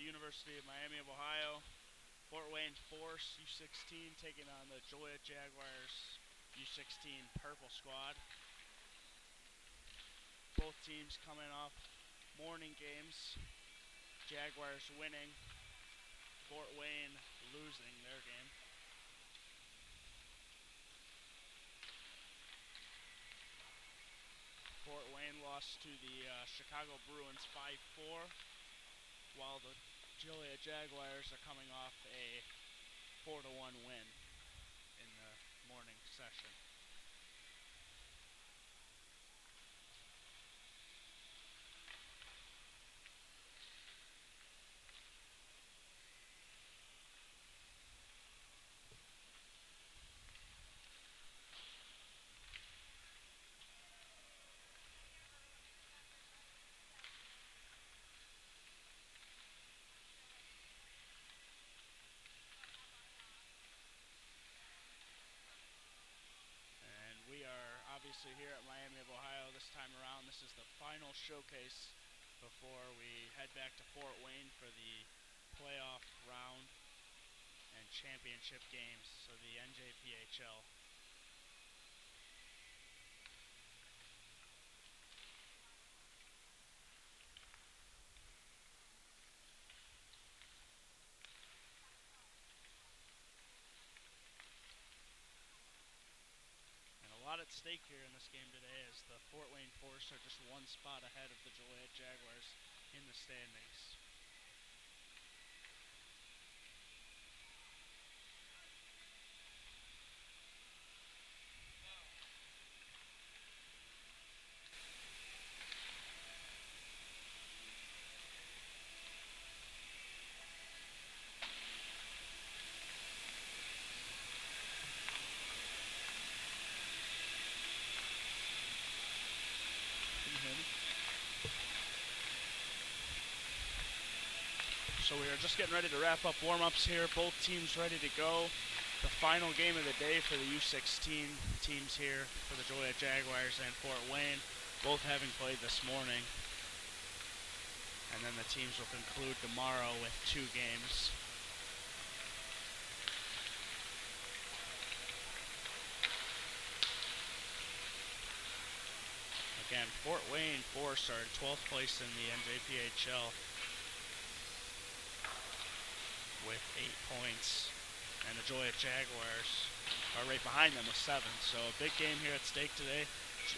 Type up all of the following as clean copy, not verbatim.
University of Miami of Ohio. Fort Wayne Force U16 taking on the Joliet Jaguars U16 Purple Squad. Both teams coming off morning games. Jaguars winning, Fort Wayne losing their game. Fort Wayne lost to the Chicago Bruins 5-4, while the Joliet Jaguars are coming off a 4-1 win in the morning session. And we are obviously here at Miami of Ohio this time around. This is the final showcase before we head back to Fort Wayne for the playoff round and championship games, so the NJPHL. And a lot at stake here in this game today, as the Fort Wayne Force are just one spot ahead of the Joliet Jaguars in the standings. So we are just getting ready to wrap up warm-ups here. Both teams ready to go. The final game of the day for the U16 teams here for the Joliet Jaguars and Fort Wayne, both having played this morning. And then the teams will conclude tomorrow with 2 games. Again, Fort Wayne Force are in 12th place in the NJPHL with 8 points, and the Joliet Jaguars are right behind them with 7. So a big game here at stake today.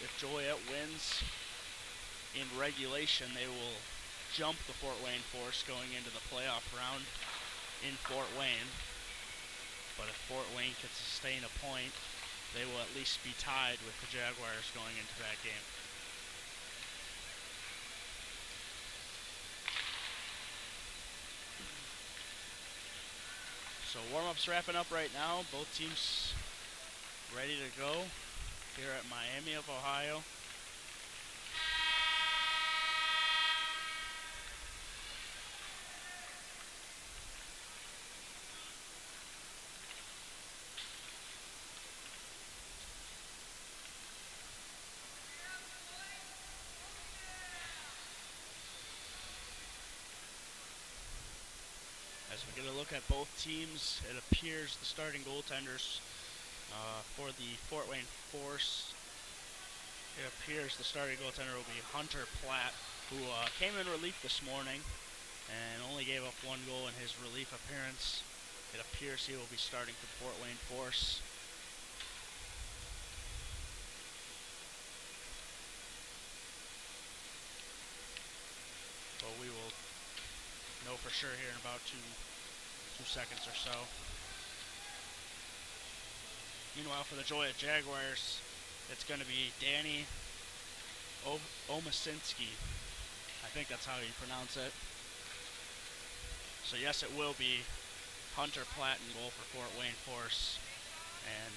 If Joliet wins in regulation, they will jump the Fort Wayne Force going into the playoff round in Fort Wayne. But if Fort Wayne can sustain a point, they will at least be tied with the Jaguars going into that game. So warm-ups wrapping up right now. Both teams ready to go here at Miami of Ohio. As we get a look at both teams, it appears the starting goaltenders for the Fort Wayne Force, it appears the starting goaltender will be Hunter Platt, who came in relief this morning and only gave up 1 goal in his relief appearance. It appears he will be starting for Fort Wayne Force. But we will know for sure here in about two seconds or so. Meanwhile, for the Joliet Jaguars, it's going to be Danny Omasinski. I think that's how you pronounce it. So yes, it will be Hunter Platt in goal for Fort Wayne Force, and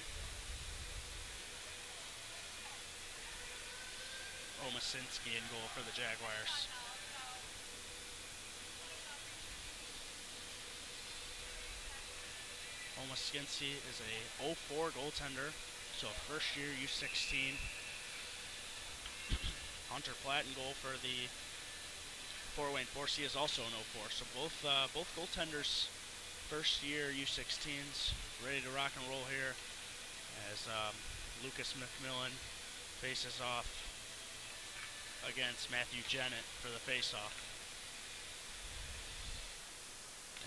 Omasinski in goal for the Jaguars. Omasinski is a 04 goaltender, so first year U16. Hunter Platt in goal for the Fort Wayne Force, he is also an 04. So both goaltenders, first year U16s, ready to rock and roll here as Lucas McMillan faces off against Matthew Jennett for the face-off.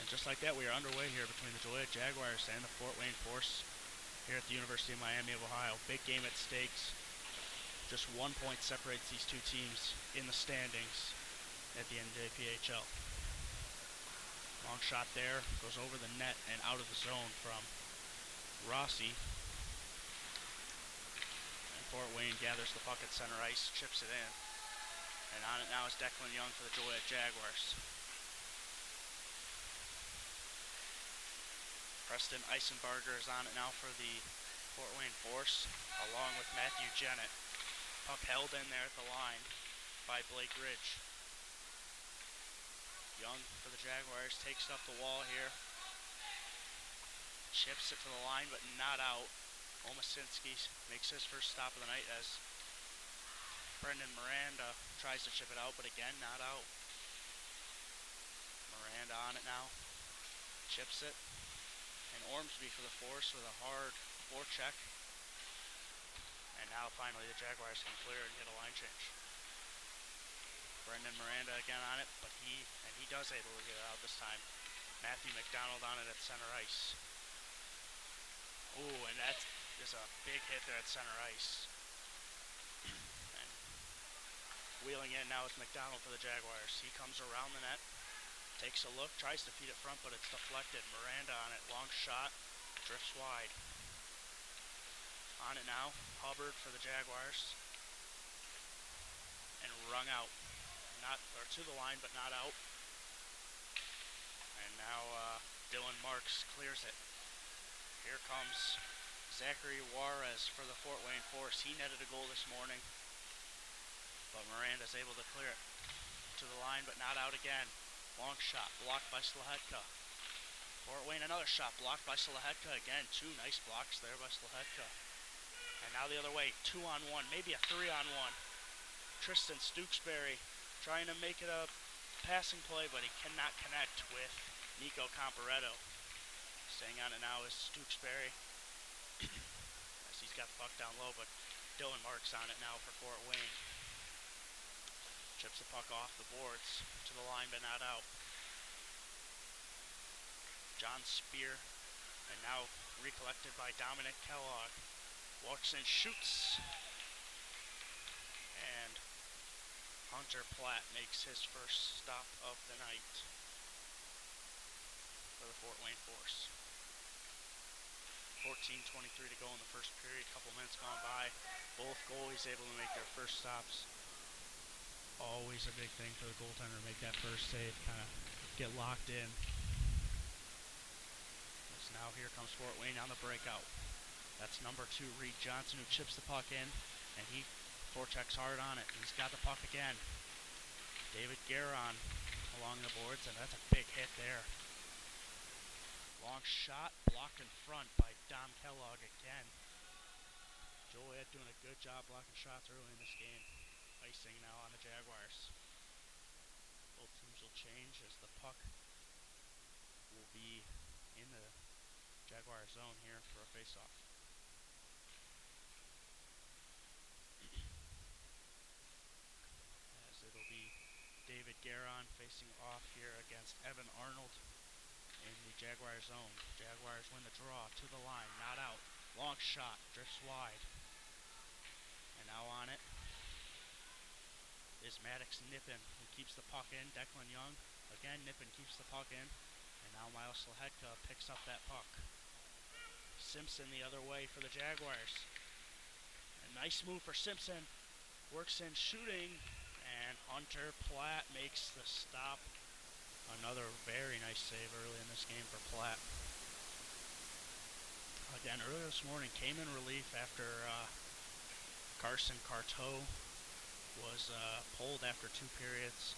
And just like that, we are underway here between the Joliet Jaguars and the Fort Wayne Force here at the University of Miami of Ohio. Big game at stakes. Just 1 point separates these two teams in the standings at the NJPHL. Long shot there, goes over the net and out of the zone from Rossi. And Fort Wayne gathers the puck at center ice, chips it in. And on it now is Declan Young for the Joliet Jaguars. Preston Eisenbarger is on it now for the Fort Wayne Force, along with Matthew Jennett. Puck held in there at the line by Blake Ridge. Young for the Jaguars takes it up the wall here. Chips it to the line, but not out. Omasinski makes his first stop of the night as Brendan Miranda tries to chip it out, but again, not out. Miranda on it now. Chips it. And Ormsby for the Force with a hard forecheck. And now finally the Jaguars can clear and get a line change. Brendan Miranda again on it, but he does able to get it out this time. Matthew McDonald on it at center ice. Ooh, and that is a big hit there at center ice. And wheeling in now is McDonald for the Jaguars. He comes around the net, takes a look, tries to feed it front, but it's deflected. Miranda on it, long shot, drifts wide. On it now, Hubbard for the Jaguars. And rung out. To the line, but not out. And now Dylan Marks clears it. Here comes Zachary Juarez for the Fort Wayne Force. He netted a goal this morning, but Miranda's able to clear it to the line, but not out again. Long shot, blocked by Slahetka. Fort Wayne, another shot, blocked by Slahetka again. Two nice blocks there by Slahetka. And now the other way, 2-on-1, maybe a 3-on-1. Tristan Stooksbury trying to make it a passing play, but he cannot connect with Nico Comparetto. Staying on it now is Stooksbury. As he's got the puck down low, but Dylan Marks on it now for Fort Wayne. Chips the puck off the boards to the line, but not out. John Spear, and now recollected by Dominic Kellogg. Walks in, shoots. And Hunter Platt makes his first stop of the night for the Fort Wayne Force. 14:23 to go in the first period, couple minutes gone by. Both goalies able to make their first stops. Always a big thing for the goaltender to make that first save, kind of get locked in. As now here comes Fort Wayne on the breakout. That's number 2, Reed Johnson, who chips the puck in, and he forechecks hard on it. He's got the puck again. David Guerin along the boards, and that's a big hit there. Long shot, blocked in front by Dom Kellogg again. Joliet doing a good job blocking shots early in this game. Icing now on the Jaguars. Both teams will change as the puck will be in the Jaguar zone here for a face-off. As it'll be David Guerin facing off here against Evan Arnold in the Jaguar zone. Jaguars win the draw to the line, not out. Long shot, drifts wide. And now on it is Maddox Nippon, who keeps the puck in. Declan Young, again, Nippon keeps the puck in. And now Miles Slahetka picks up that puck. Simpson the other way for the Jaguars. A nice move for Simpson. Works in shooting, and Hunter Platt makes the stop. Another very nice save early in this game for Platt. Again, earlier this morning, came in relief after Carson Carteau was pulled after 2 periods.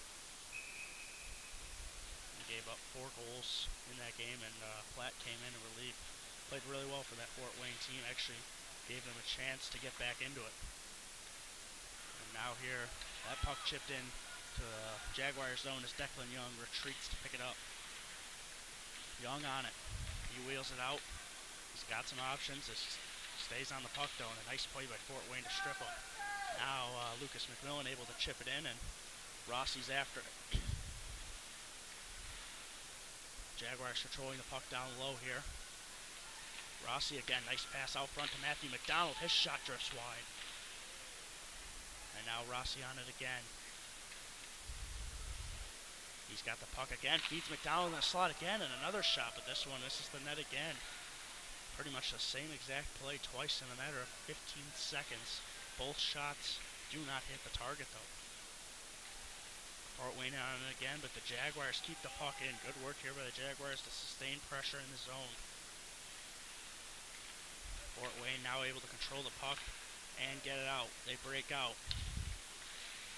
He gave up 4 goals in that game, and Platt came in relief. Played really well for that Fort Wayne team. Actually gave them a chance to get back into it. And now here, that puck chipped in to the Jaguar zone as Declan Young retreats to pick it up. Young on it. He wheels it out. He's got some options. Stays on the puck though, and a nice play by Fort Wayne to strip him. Now Lucas McMillan able to chip it in, and Rossi's after it. Jaguars controlling the puck down low here. Rossi again, nice pass out front to Matthew McDonald. His shot drifts wide. And now Rossi on it again. He's got the puck again, feeds McDonald in the slot again, and another shot, but this one misses the net again. Pretty much the same exact play twice in a matter of 15 seconds. Both shots do not hit the target though. Fort Wayne on it again, but the Jaguars keep the puck in. Good work here by the Jaguars to sustain pressure in the zone. Fort Wayne now able to control the puck and get it out. They break out.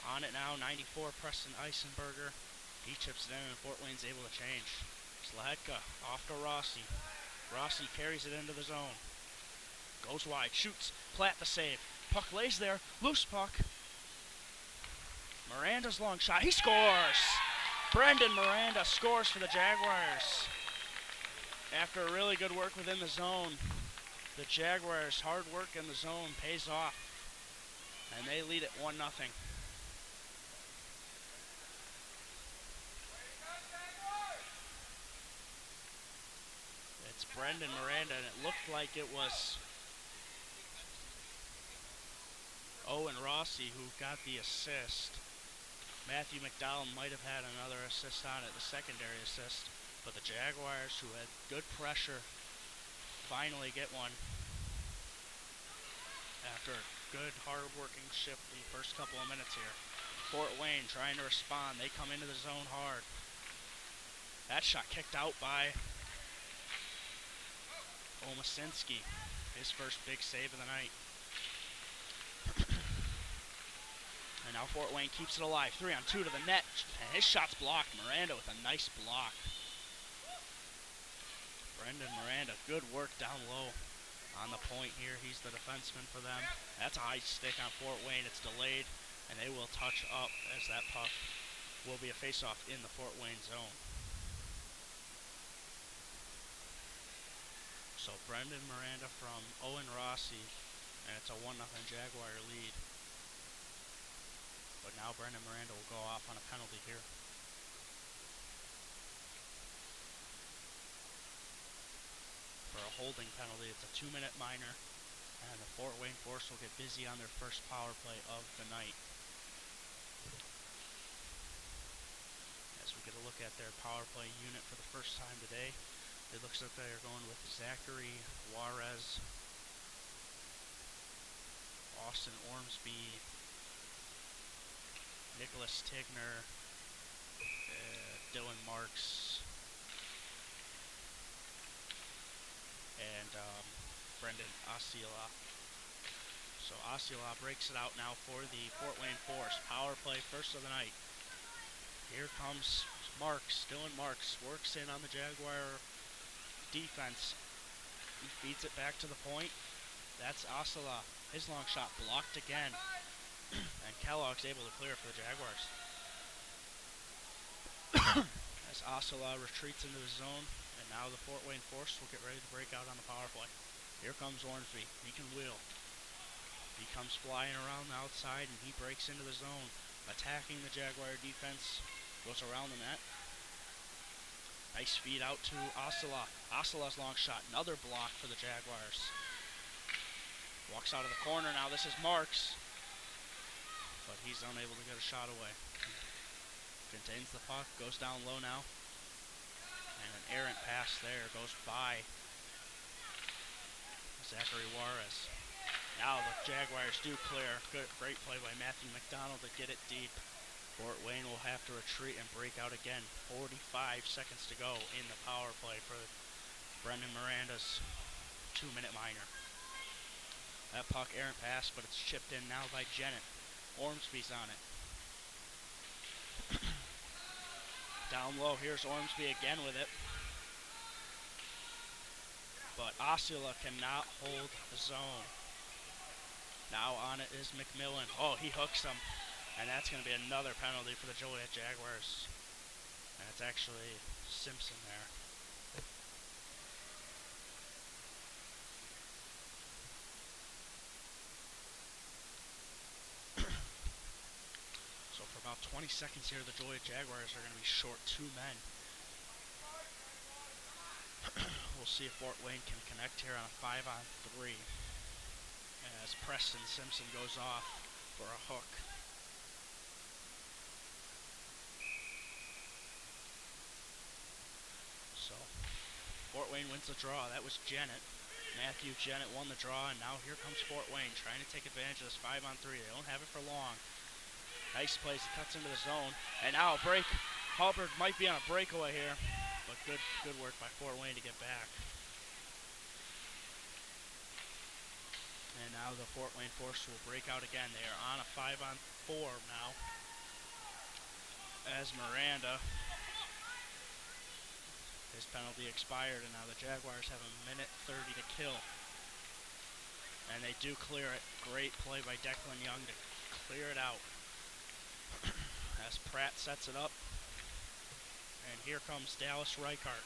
On it now, 94, Preston Eisenberger. He chips it in, and Fort Wayne's able to change. Slahetka off to Rossi. Rossi carries it into the zone. Goes wide, shoots. Platt the save. Puck lays there. Loose puck. Miranda's long shot. He scores! Brendan Miranda scores for the Jaguars. After a really good work within the zone, the Jaguars' hard work in the zone pays off. And they lead it 1-0. It's Brendan Miranda, and it looked like it was Owen Rossi who got the assist. Matthew McDowell might have had another assist on it, the secondary assist, but the Jaguars, who had good pressure, finally get one after a good hard-working shift the first couple of minutes here. Fort Wayne trying to respond. They come into the zone hard. That shot kicked out by Omasinski, his first big save of the night. And now Fort Wayne keeps it alive. 3-on-2 to the net, and his shot's blocked. Miranda with a nice block. Brendan Miranda, good work down low on the point here. He's the defenseman for them. That's a high stick on Fort Wayne. It's delayed, and they will touch up as that puck will be a face-off in the Fort Wayne zone. So Brendan Miranda from Owen Rossi, and it's a 1-0 Jaguar lead. But now Brendan Miranda will go off on a penalty here. For a holding penalty, it's a 2-minute minor, and the Fort Wayne Force will get busy on their first power play of the night. As we get a look at their power play unit for the first time today, it looks like they are going with Zachary Juarez, Austin Ormsby, Nicholas Tigner, Dylan Marks, and Brendan Osceola. So Osceola breaks it out now for the Fort Wayne Force. Power play first of the night. Here comes Marks. Dylan Marks works in on the Jaguar defense. He feeds it back to the point. That's Osceola. His long shot blocked again. And Kellogg's able to clear for the Jaguars. As Osceola retreats into the zone, and now the Fort Wayne Force will get ready to break out on the power play. Here comes Ormsby. He can wheel. He comes flying around the outside, and he breaks into the zone, attacking the Jaguar defense. Goes around the net. Nice feed out to Osceola. Osceola's long shot. Another block for the Jaguars. Walks out of the corner now. This is Marks. But he's unable to get a shot away. Contains the puck. Goes down low now. And an errant pass there goes by Zachary Juarez. Now the Jaguars do clear. Great play by Matthew McDonald to get it deep. Fort Wayne will have to retreat and break out again. 45 seconds to go in the power play for Brendan Miranda's 2-minute minor. That puck errant pass, but it's chipped in now by Jennett. Ormsby's on it. Down low, here's Ormsby again with it. But Osceola cannot hold the zone. Now on it is McMillan. Oh, he hooks him. And that's going to be another penalty for the Joliet Jaguars. And it's actually Simpson there. So for about 20 seconds here, the Joliet Jaguars are going to be short 2 men. We'll see if Fort Wayne can connect here on a 5-on-3 as Preston Simpson goes off for a hook. So Fort Wayne wins the draw. That was Jennett. Matthew Jennett won the draw, and now here comes Fort Wayne trying to take advantage of this 5-on-3. They don't have it for long. Nice plays. He cuts into the zone, and now a break. Hubbard might be on a breakaway here, but good work by Fort Wayne to get back. And now the Fort Wayne Force will break out again. They are on a 5-on-4 now. As Miranda, his penalty expired, and now the Jaguars have 1:30 to kill. And they do clear it. Great play by Declan Young to clear it out. As Pratt sets it up. And here comes Dallas Reichart.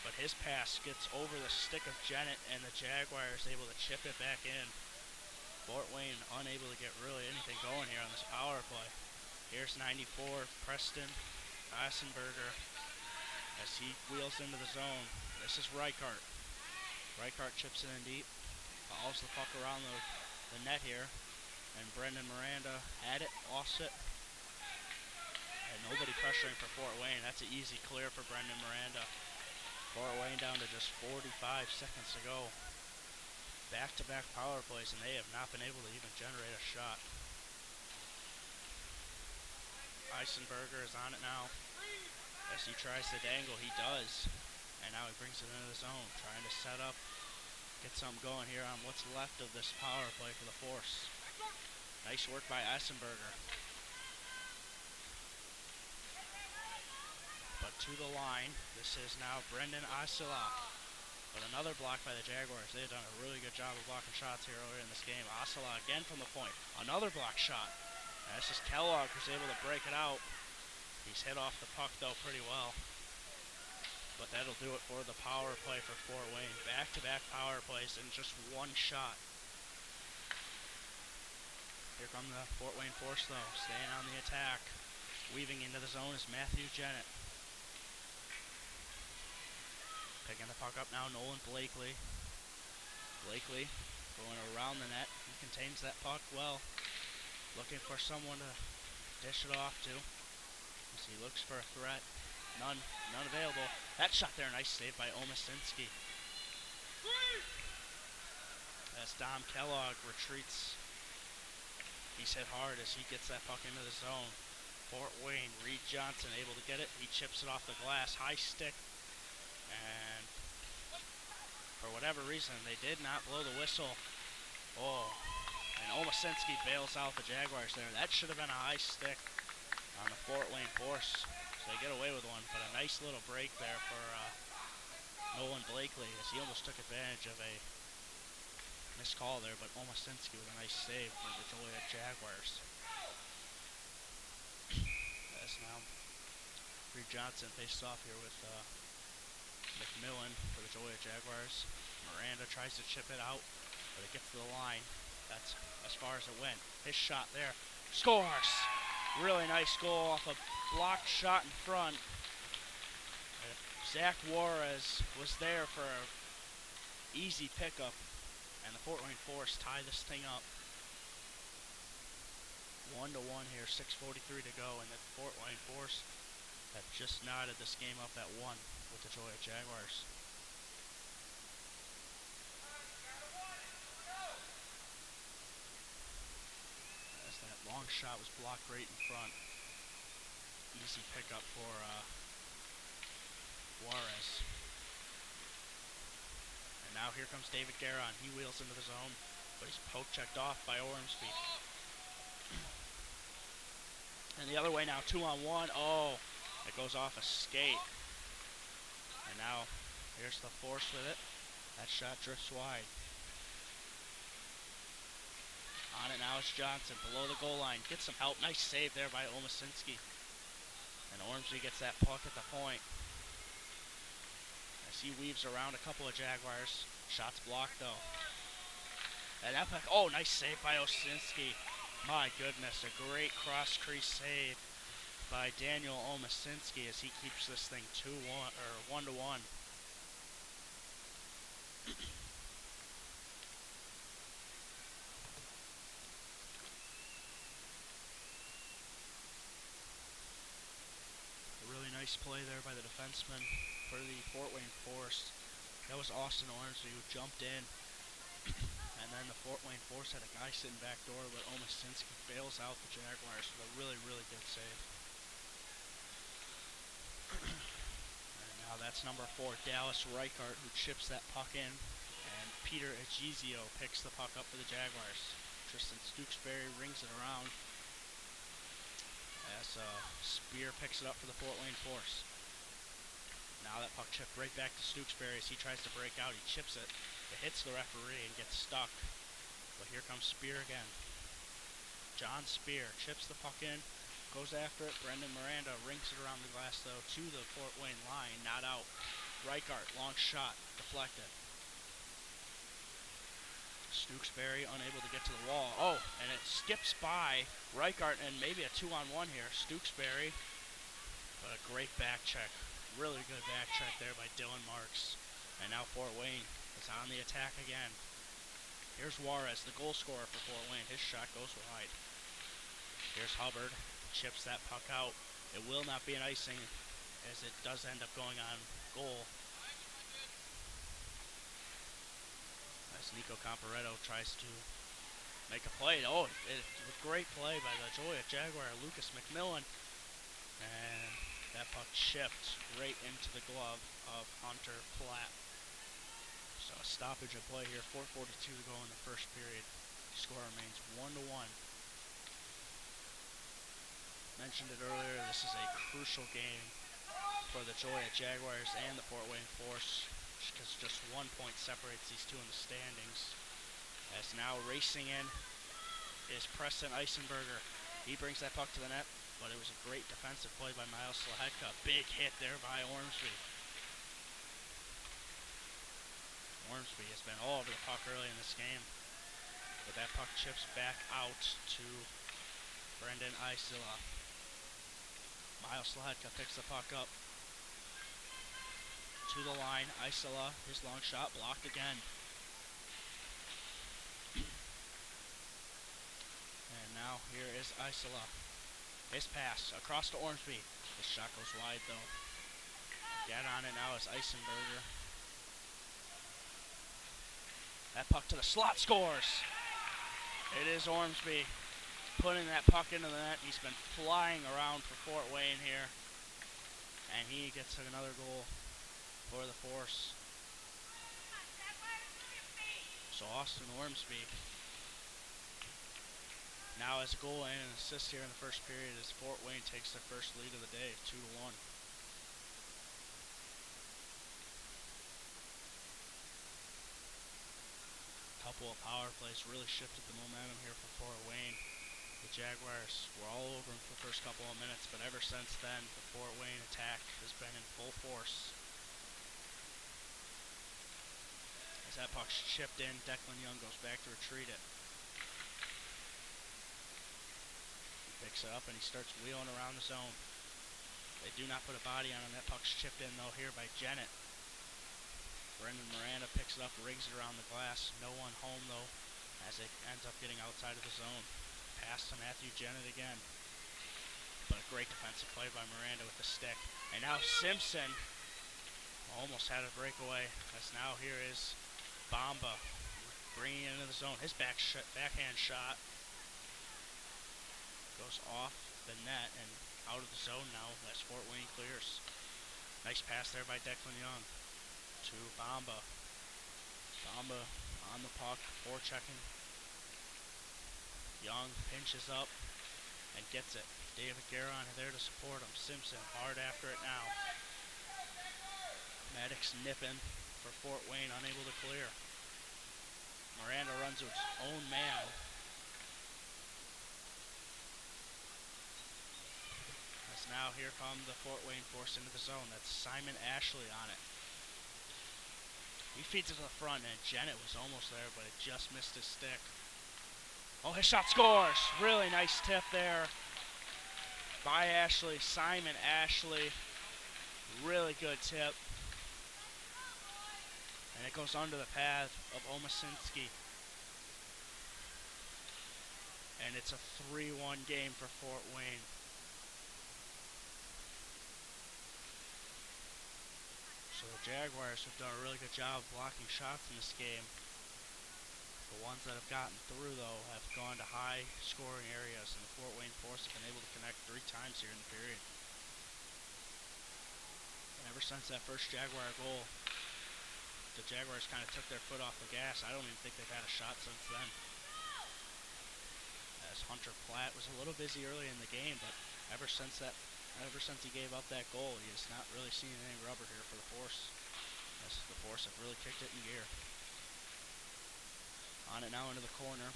But his pass gets over the stick of Jennett, and the Jaguars able to chip it back in. Fort Wayne unable to get really anything going here on this power play. Here's 94, Preston Eisenberger, as he wheels into the zone. This is Reichart. Reichart chips it in deep, follows the puck around the net here, and Brendan Miranda had it, lost it. And nobody pressuring for Fort Wayne. That's an easy clear for Brendan Miranda. Fort Wayne down to just 45 seconds to go. Back-to-back power plays, and they have not been able to even generate a shot. Eisenberger is on it now. As he tries to dangle, he does. And now he brings it into the zone, trying to set up, get something going here on what's left of this power play for the Force. Nice work by Eisenberger. But to the line, this is now Brendan Asila. But another block by the Jaguars. They've done a really good job of blocking shots here earlier in this game. Asila again from the point. Another block shot. And this is Kellogg who's able to break it out. He's hit off the puck though pretty well. But that'll do it for the power play for Fort Wayne. Back-to-back power plays in just one shot. Here come the Fort Wayne Force though, staying on the attack. Weaving into the zone is Matthew Jennett. Picking the puck up now, Nolan Blakely. Blakely going around the net. He contains that puck well. Looking for someone to dish it off to. As he looks for a threat. None available. That shot there, nice save by Omasinski. As Dom Kellogg retreats. He's hit hard as he gets that puck into the zone. Fort Wayne, Reed Johnson able to get it. He chips it off the glass, high stick. And for whatever reason, they did not blow the whistle. Oh, and Omasinski bails out the Jaguars there. That should have been a high stick on the Fort Wayne Force. So they get away with one, but a nice little break there for Nolan Blakely as he almost took advantage of a missed call there, but Omasinski with a nice save for the Joliet Jaguars. As now Reed Johnson faces off here with McMillan for the Joliet Jaguars. Miranda tries to chip it out, but it gets to the line. That's as far as it went. His shot there. Scores! Really nice goal off a blocked shot in front. Zach Juarez was there for an easy pickup, and the Fort Wayne Force tie this thing up. 1-1 here, 6:43 to go, and the Fort Wayne Force have just knotted this game up at 1 with the Joliet Jaguars. As that long shot was blocked right in front. Easy pickup for Juarez. And now here comes David Garon. He wheels into the zone, but he's poke checked off by Ormsby. And the other way now, 2-on-1. Oh, it goes off a skate. And now here's the Force with it. That shot drifts wide. On it now is Johnson, below the goal line. Gets some help. Nice save there by Omasinski. And Ormsby gets that puck at the point. As he weaves around a couple of Jaguars. Shots blocked though. And that puck, oh, nice save by Omasinski. My goodness, a great cross crease save by Daniel Omasinski as he keeps this thing 2-1 or 1-1. A really nice play there by the defenseman for the Fort Wayne Force. That was Austin Ormsby who jumped in. And then the Fort Wayne Force had a guy sitting back door, but Omasinski bails out the Jaguars with a really, really good save. And now that's number 4, Dallas Reichart, who chips that puck in. And Peter Egizio picks the puck up for the Jaguars. Tristan Stooksbury rings it around as Spear picks it up for the Fort Wayne Force. Now that puck chipped right back to Stooksbury as he tries to break out. He chips it. It hits the referee and gets stuck. But here comes Spear again. John Spear chips the puck in, goes after it. Brendan Miranda rings it around the glass though to the Fort Wayne line, not out. Reichart, long shot, deflected. Stooksbury unable to get to the wall. Oh, and it skips by Reichart and maybe a 2-on-1 here. Stooksbury, but a great back check. Really good back check there by Dylan Marks. And now Fort Wayne is on the attack again. Here's Juarez, the goal scorer for Fort Wayne. His shot goes wide. Here's Hubbard, chips that puck out. It will not be an icing as it does end up going on goal. As Nico Comparetto tries to make a play. Oh, it was a great play by the Joliet Jaguar, Lucas McMillan. And that puck chipped right into the glove of Hunter Platt. So a stoppage of play here, 4:42 to go in the first period. The score remains 1-1. Mentioned it earlier, this is a crucial game for the Joliet Jaguars and the Fort Wayne Force because just 1 point separates these two in the standings. As now racing in is Preston Eisenberger. He brings that puck to the net, but it was a great defensive play by Miles Slahetka. Big hit there by Ormsby. Ormsby has been all over the puck early in this game, but that puck chips back out to Brendan Isila. Miles Slahetka picks the puck up to the line. Isila, his long shot blocked again. And now here is Isila. His pass across to Ormsby. His shot goes wide though. Get on it now is Eisenberger. That puck to the slot, scores! It is Ormsby putting that puck into the net. He's been flying around for Fort Wayne here. And he gets another goal for the Force. So Austin Ormsby now has a goal and an assist here in the first period as Fort Wayne takes their first lead of the day, 2-1. Couple of power plays really shifted the momentum here for Fort Wayne. The Jaguars were all over them for the first couple of minutes, but ever since then, the Fort Wayne attack has been in full force. As that puck's chipped in, Declan Young goes back to retrieve it. He picks it up and he starts wheeling around the zone. They do not put a body on him. That puck's chipped in though here by Jennett. Brendan Miranda picks it up, rings it around the glass. No one home though, as it ends up getting outside of the zone. Pass to Matthew Jennett again. But a great defensive play by Miranda with the stick. And now Simpson almost had a breakaway. As now here is Bamba bringing it into the zone. His backhand shot goes off the net and out of the zone now as Fort Wayne clears. Nice pass there by Declan Young to Bamba. Bamba on the puck, forechecking. Young pinches up and gets it. David Guerin there to support him. Simpson hard after it now. Maddox nipping for Fort Wayne, unable to clear. Miranda runs to his own man now here come the Fort Wayne force into the zone. That's Simon Ashley on it. He feeds it to the front, and Jennett was almost there, but it just missed his stick. Oh, his shot scores! Really nice tip there by Ashley. Simon Ashley. Really good tip. And it goes under the pad of Omasinski. And it's a 3-1 game for Fort Wayne. So the Jaguars have done a really good job of blocking shots in this game. The ones that have gotten through, though, have gone to high scoring areas, and the Fort Wayne Force have been able to connect 3 times here in the period. And ever since that first Jaguar goal, the Jaguars kind of took their foot off the gas. I don't even think they've had a shot since then. As Hunter Platt was a little busy early in the game, but ever since he gave up that goal, he has not really seen any rubber here for the Force. As the Force have really kicked it in gear. On it now into the corner.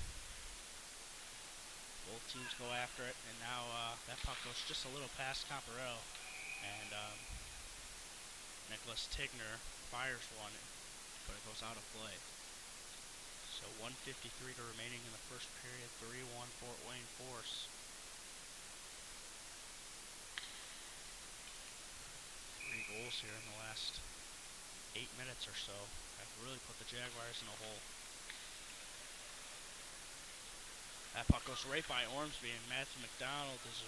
Both teams go after it, and now that puck goes just a little past Camparello, and Nicholas Tigner fires one, but it goes out of play. So 1:53 to remaining in the first period. 3-1 Fort Wayne Force. 3 goals here in the last 8 minutes or so have really put the Jaguars in a hole. That puck goes right by Ormsby, and Matthew McDonald is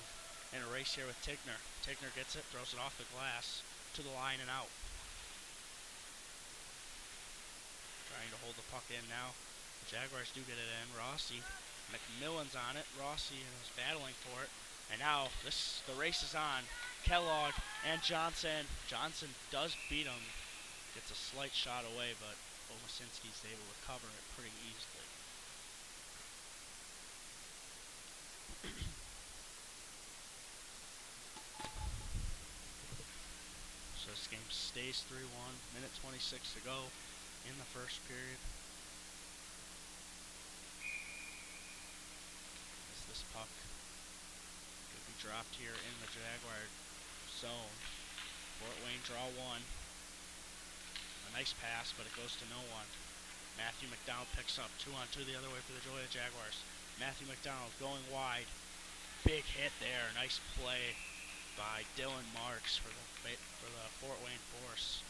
in a race here with Tigner. Tigner gets it, throws it off the glass to the line and out. Trying to hold the puck in now. The Jaguars do get it in. Rossi, McMillan's on it. Rossi is battling for it. And now the race is on. Kellogg and Johnson. Johnson does beat him. Gets a slight shot away, but Omasinski's able to cover it pretty easily. So this game stays 3-1. Minute 26 to go in the first period. As this puck could be dropped here in the Jaguar zone. Fort Wayne draw one. A nice pass, but it goes to no one. Matthew McDonald picks up 2-on-2 the other way for the Joliet Jaguars. Matthew McDonald going wide. Big hit there. Nice play by Dylan Marks for the Fort Wayne Force.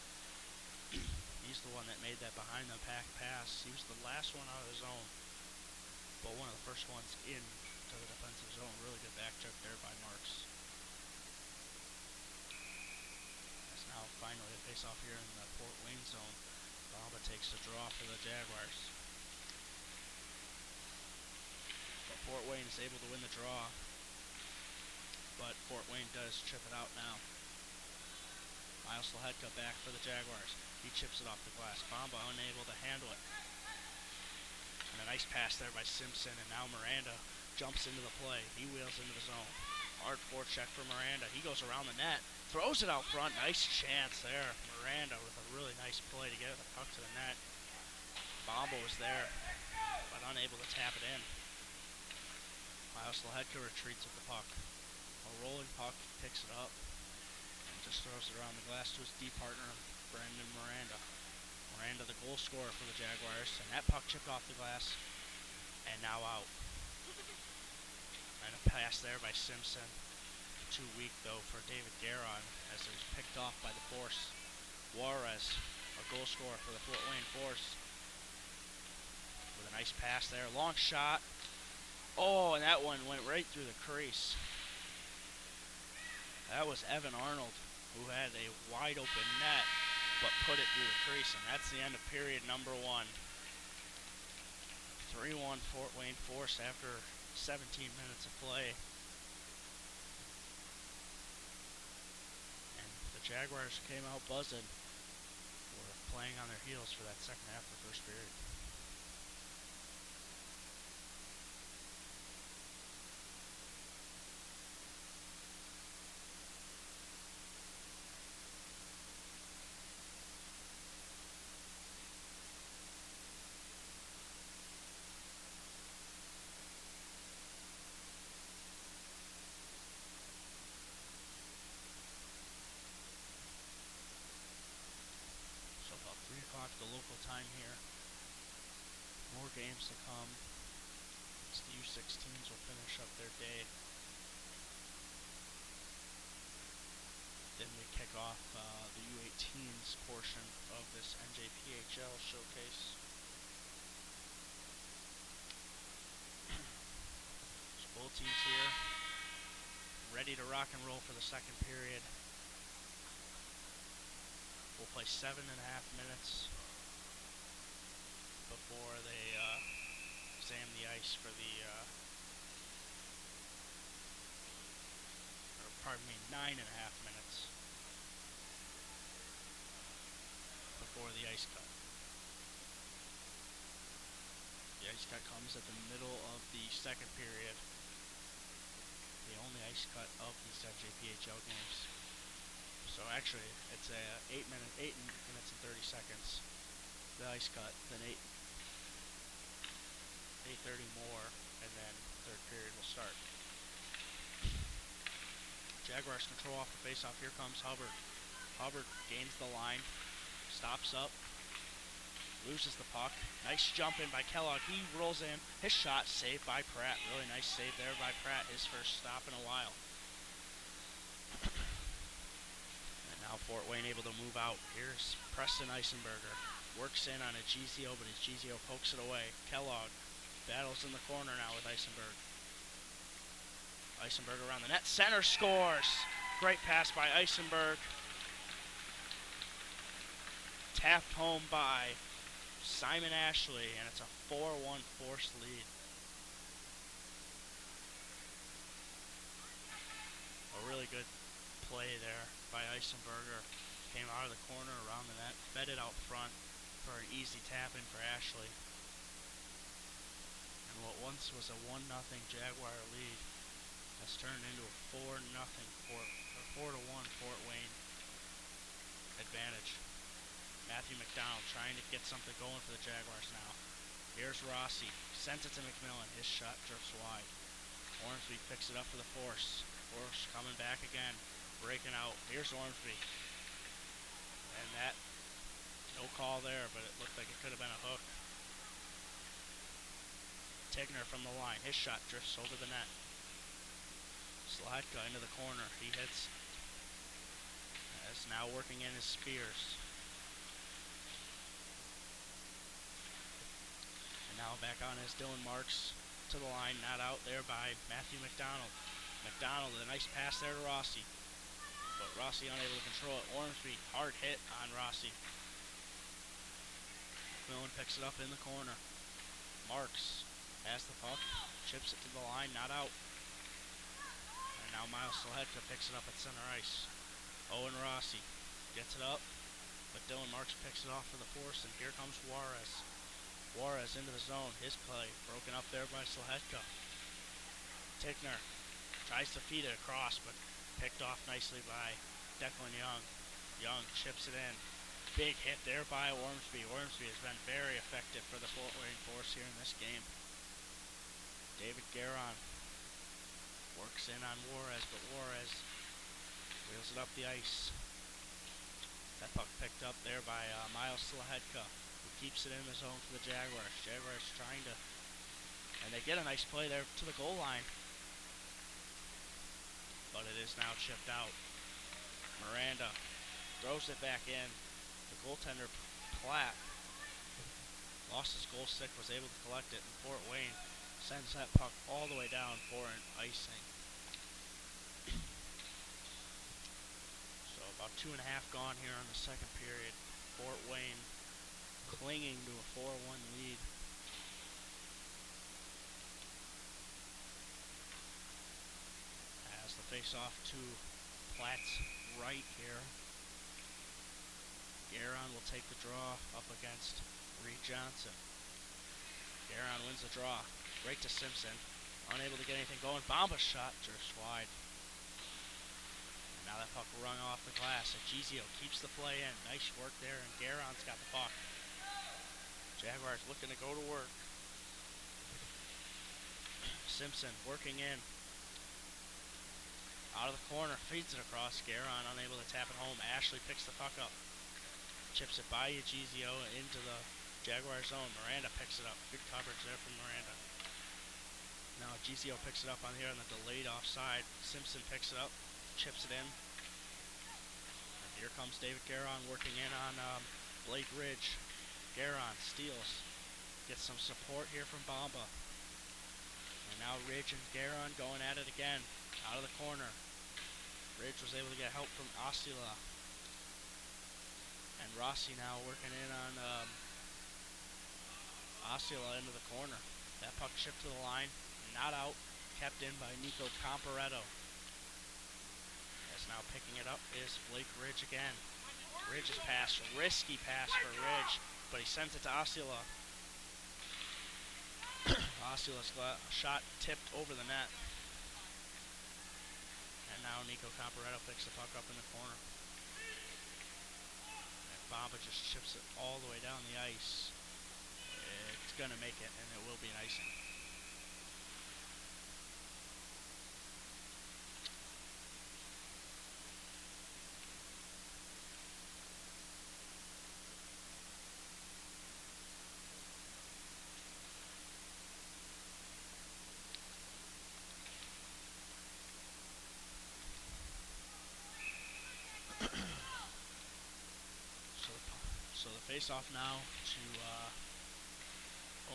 He's the one that made that behind the pack pass. He was the last one out of the zone, but one of the first ones into the defensive zone. Really good back check there by Marks. As now finally a face off here in the Fort Wayne zone. Bamba takes the draw for the Jaguars. But Fort Wayne is able to win the draw. But Fort Wayne does chip it out now. Miles Lahedka back for the Jaguars. He chips it off the glass. Bamba unable to handle it. And a nice pass there by Simpson, and now Miranda jumps into the play. He wheels into the zone. Hard forecheck for Miranda. He goes around the net. Throws it out front. Nice chance there. Miranda with a really nice play to get the puck to the net. Bamba was there, but unable to tap it in. Miles Lahedka retreats with the puck. A rolling puck, picks it up, and just throws it around the glass to his D partner, Brendan Miranda. Miranda, the goal scorer for the Jaguars, and that puck chipped off the glass, and now out. And a pass there by Simpson. Too weak, though, for David Garon, as it was picked off by the Force. Juarez, a goal scorer for the Fort Wayne Force, with a nice pass there. Long shot. Oh, and that one went right through the crease. That was Evan Arnold, who had a wide open net, but put it through the crease, and that's the end of period number 1. 3-1 Fort Wayne Force after 17 minutes of play. And the Jaguars came out buzzing. Were playing on their heels for that second half of the first period. o'clock, the local time here. More games to come. As the U16s will finish up their day. Then we kick off the U18s portion of this NJPHL showcase. So both teams here ready to rock and roll for the second period. We'll play 7.5 minutes before they exam the ice for the, 9.5 minutes before the ice cut. The ice cut comes at the middle of the second period. The only ice cut of these NJPHL games. So actually, it's 8 minutes and 30 seconds. The ice cut, then 8:30 more, and then third period will start. Jaguars control off the faceoff. Here comes Hubbard. Hubbard gains the line, stops up, loses the puck. Nice jump in by Kellogg. He rolls in. His shot saved by Pratt. Really nice save there by Pratt. His first stop in a while. And now Fort Wayne able to move out. Here's Preston Eisenberger. Works in on a Gizio, but his Gizio pokes it away. Kellogg battles in the corner now with Eisenberg. Eisenberg around the net. Center scores. Great pass by Eisenberg. Tapped home by Simon Ashley, and it's a 4-1 forced lead. A really good play there by Eisenberger. Came out of the corner around the net, fed it out front for an easy tap in for Ashley. And what once was a 1-0 Jaguar lead has turned into a 4-1 Fort Wayne advantage. Matthew McDonald trying to get something going for the Jaguars now. Here's Rossi. Sends it to McMillan. His shot drifts wide. Ormsby picks it up for the Force. Force coming back again. Breaking out. Here's Ormsby. And that, no call there, but it looked like it could have been a hook. Tigner from the line. His shot drifts over the net. Sladka into the corner. He hits. As now working in his Spears. And now back on is Dylan Marks to the line. Not out there by Matthew McDonald. McDonald with a nice pass there to Rossi. But Rossi unable to control it. Ormsby, hard hit on Rossi. McMillan picks it up in the corner. Marks has the puck. Chips it to the line. Not out. And now Miles Sledka picks it up at center ice. Owen Rossi gets it up, but Dylan Marks picks it off for the Force, and here comes Juarez. Juarez into the zone. His play broken up there by Sledka. Tickner tries to feed it across, but picked off nicely by Declan Young. Young chips it in. Big hit there by Ormsby. Ormsby has been very effective for the Fort Wayne Force here in this game. David Guerin works in on Juarez, but Juarez wheels it up the ice. That puck picked up there by Miles Slahedka, who keeps it in the zone for the Jaguars. Jaguars trying to, and they get a nice play there to the goal line. But it is now chipped out. Miranda throws it back in. The goaltender, Platt, lost his goal stick, was able to collect it, and Fort Wayne sends that puck all the way down for an icing. So about 2.5 gone here on the second period. Fort Wayne clinging to a 4-1 lead. As the face-off to Platt's right here. Guerin will take the draw up against Reed Johnson. Guerin wins the draw. Right to Simpson. Unable to get anything going. Bomba shot drifts wide. And now that puck rung off the glass. Agizio keeps the play in. Nice work there, and Guerin's got the puck. Jaguars looking to go to work. Simpson working in. Out of the corner, feeds it across. Guerin unable to tap it home. Ashley picks the puck up. Chips it by Ugizio into the Jaguar zone. Miranda picks it up. Good coverage there from Miranda. Now Ugizio picks it up on here on the delayed offside. Simpson picks it up, chips it in. And here comes David Garon working in on Blake Ridge. Garon steals. Gets some support here from Bamba. And now Ridge and Garon going at it again. Out of the corner. Ridge was able to get help from Osceola. And Rossi now working in on Osceola into the corner. That puck shipped to the line. Not out. Kept in by Nico Comparetto. As now picking it up is Blake Ridge again. Ridge's pass. Risky pass for Ridge. But he sends it to Osceola. Osceola's shot tipped over the net. And now Nico Comparetto picks the puck up in the corner. And Bamba just chips it all the way down the ice. It's going to make it, and it will be an icing. So the face-off now to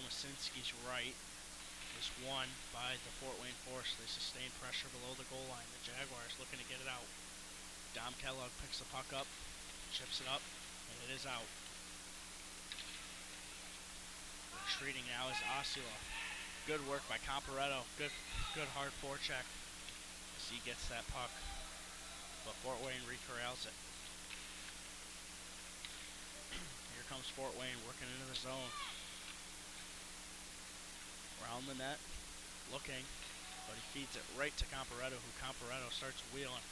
Omasinski's right is won by the Fort Wayne Force. They sustain pressure below the goal line. The Jaguars looking to get it out. Dom Kellogg picks the puck up, chips it up, and it is out. Retreating now is Osceola. Good work by Comparetto. Good hard forecheck as he gets that puck. But Fort Wayne recorrals it. Here comes Fort Wayne working into the zone. Around the net, looking, but he feeds it right to Comparetto, who Comparetto starts wheeling.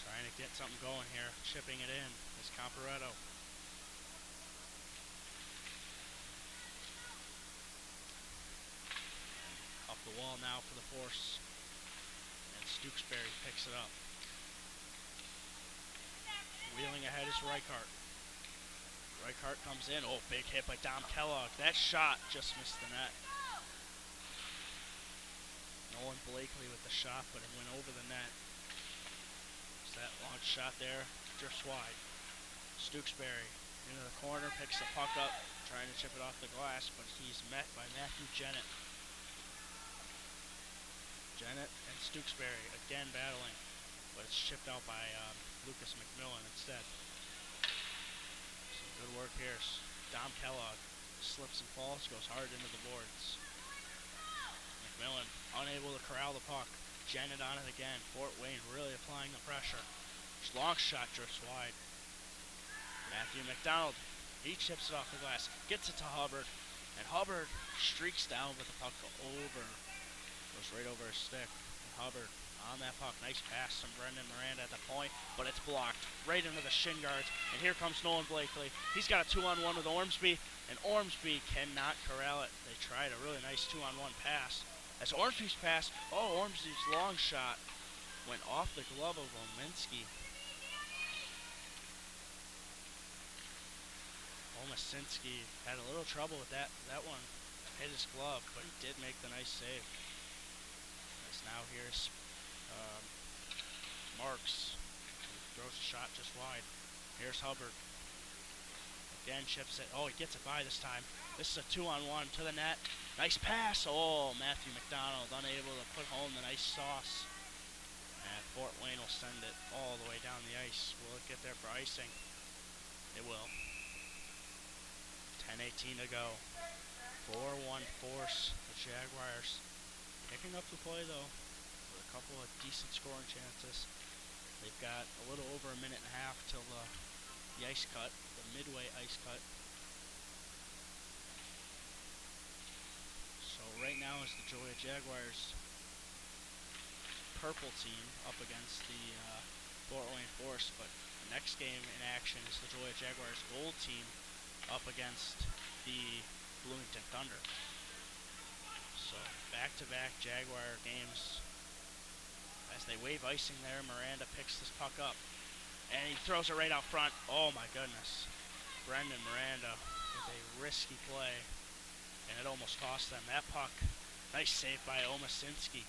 Trying to get something going here. Chipping it in is Comparetto. Up the wall now for the Force. And Stooksbury picks it up. Wheeling ahead is Reichart. Reichart comes in. Oh, big hit by Dom Kellogg. That shot just missed the net. Nolan Blakely with the shot, but it went over the net. So that launch shot there drifts wide. Stooksbury into the corner, picks the puck up, trying to chip it off the glass, but he's met by Matthew Jennett. Jennett and Stooksbury again battling, but it's chipped out by Lucas McMillan instead. Some good work here. Dom Kellogg slips and falls, goes hard into the boards. McMillan unable to corral the puck. Jennett on it again. Fort Wayne really applying the pressure. Long shot drifts wide. Matthew McDonald, he chips it off the glass, gets it to Hubbard, and Hubbard streaks down with the puck goes right over his stick. And Hubbard on that puck, nice pass from Brendan Miranda at the point, but it's blocked right into the shin guards. And here comes Nolan Blakely. He's got a 2-on-1 with Ormsby, and Ormsby cannot corral it. They tried a really nice 2-on-1 pass. As Ormsby's pass, Ormsby's long shot went off the glove of Ominski. Omasinski had a little trouble with that one. Hit his glove, but he did make the nice save. As now here's Marks. He throws a shot just wide. Here's Hubbard. Again chips it. Oh, he gets it by this time. This is a 2-on-1 to the net. Nice pass. Oh, Matthew McDonald unable to put home the nice sauce. And Fort Wayne will send it all the way down the ice. Will it get there for icing? It will. 10:18 to go. 4-1 Force. The Jaguars picking up the play though, with a couple of decent scoring chances. They've got a little over a minute and a half till the ice cut, the midway ice cut. So right now is the Joliet Jaguars purple team up against the Fort Wayne Force, but the next game in action is the Joliet Jaguars gold team up against the Bloomington Thunder. So back-to-back Jaguar games. As they wave icing there, Miranda picks this puck up. And he throws it right out front. Oh my goodness. Brendan Miranda with a risky play. And it almost cost them that puck. Nice save by Omasinski.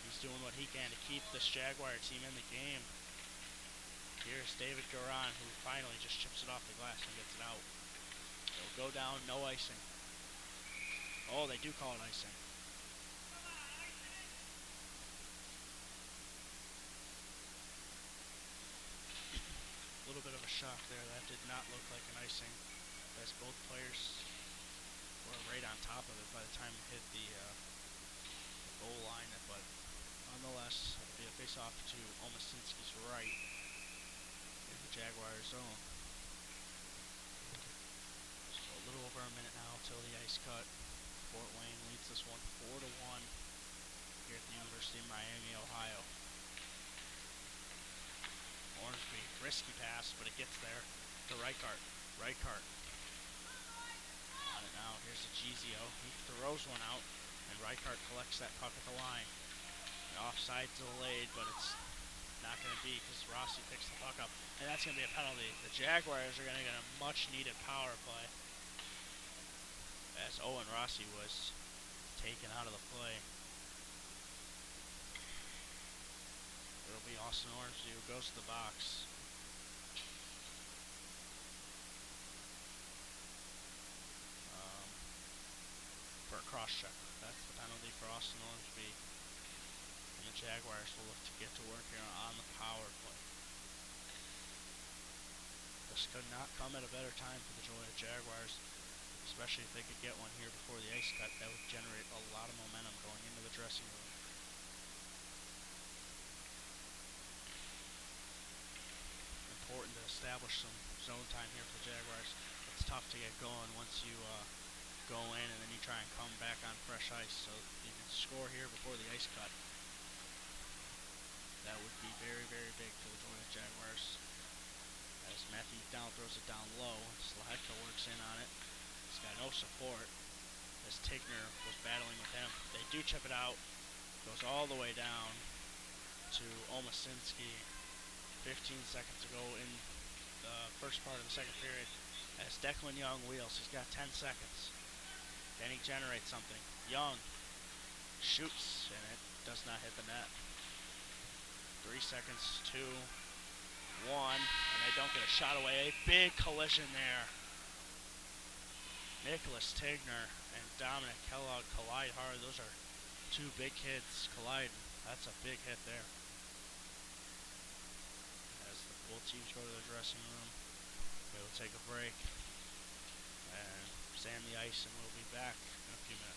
He's doing what he can to keep this Jaguar team in the game. Here's David Garan, who finally just chips it off the glass and gets it out. It'll go down, no icing. Oh, they do call it icing. A little bit of a shock there. That did not look like an icing, as both players were right on top of it by the time it hit the goal line. But nonetheless, it'll be a face-off to Omasinski's right in the Jaguar zone. So a little over a minute now till the ice cut. Fort Wayne leads this one 4-1 here at the University of Miami, Ohio. Ormsby, risky pass, but it gets there to Reichart. Reichart on it now. Here's the Gizio. He throws one out, and Reichart collects that puck at the line. And offside delayed, but it's not going to be because Rossi picks the puck up, and that's going to be a penalty. The Jaguars are going to get a much-needed power play, as Owen Rossi was taken out of the play. It'll be Austin Ormsby who goes to the box. For a cross-check. That's the penalty for Austin Ormsby. And the Jaguars will look to get to work here on the power play. This could not come at a better time for the Joliet Jaguars, especially if they could get one here before the ice cut. That would generate a lot of momentum going into the dressing room. Important to establish some zone time here for the Jaguars. It's tough to get going once you go in and then you try and come back on fresh ice. So you can score here before the ice cut. That would be very, very big for the Joliet Jaguars. As Matthew McDowell throws it down low, Slahecka works in on it. He's got no support as Tigner was battling with him. They do chip it out. Goes all the way down to Omasinski. 15 seconds to go in the first part of the second period. As Declan Young wheels, he's got 10 seconds. Then he generates something. Young shoots, and it does not hit the net. 3 seconds, 2, 1, and they don't get a shot away. A big collision there. Nicholas Tigner and Dominic Kellogg collide hard. Those are two big hits colliding. That's a big hit there. As both teams go to the dressing room, we will take a break and sand the ice, and we'll be back in a few minutes.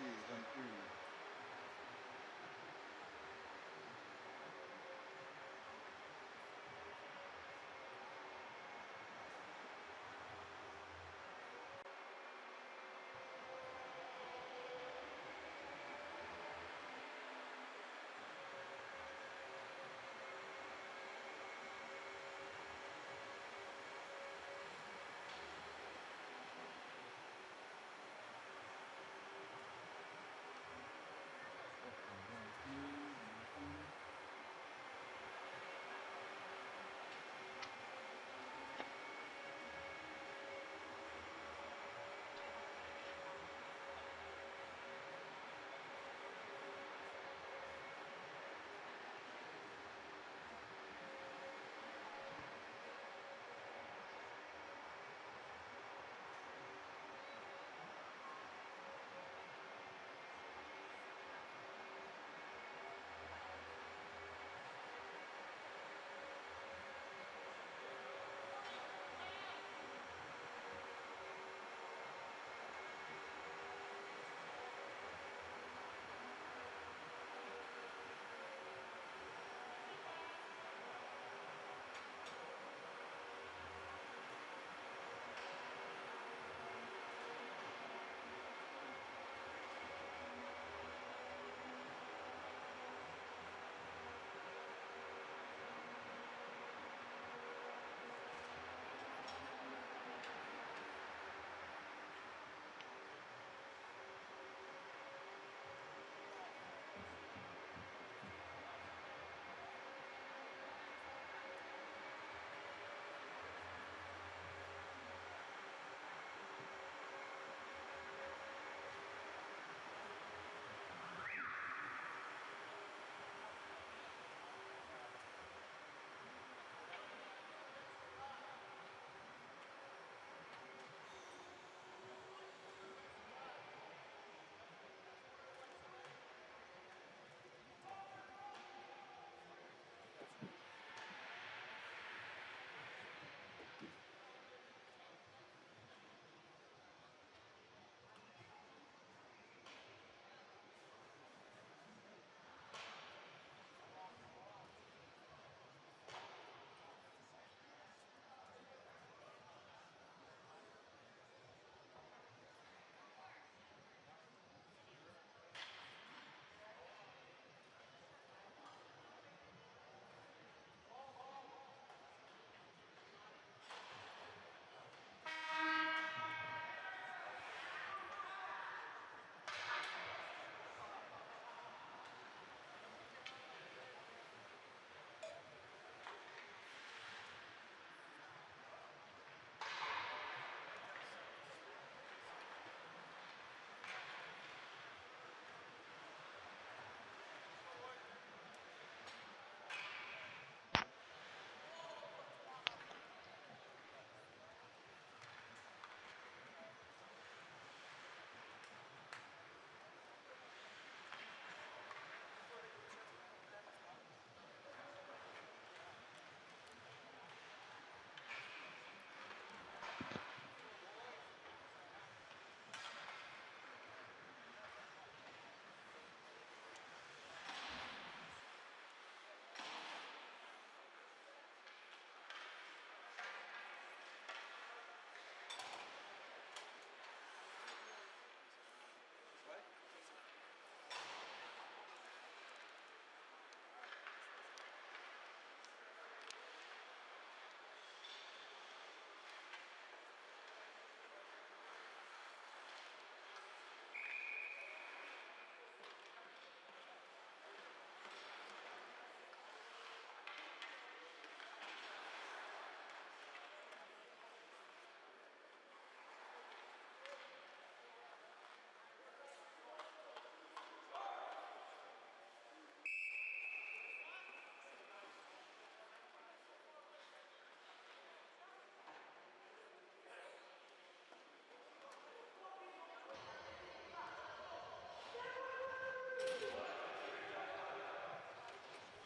1-2.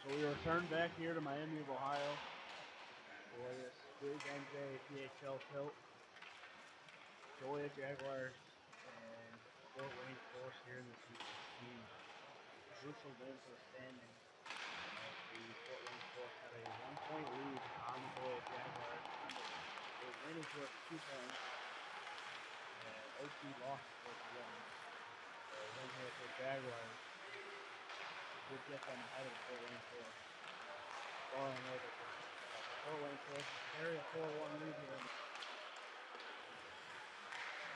So we return back here to Miami of Ohio for this big NJPHL tilt. Joliet Jaguars and Fort Wayne Force here in this U16. Crucial game for the standings. The Fort Wayne Force had a 1-point lead on the Joliet Jaguars. They ran into it 2 points, and OT lost it 1. So a win here for the Jaguars would get them ahead of the Fort Wayne Force. Falling over to Fort Wayne Force carry a 4-1 lead here.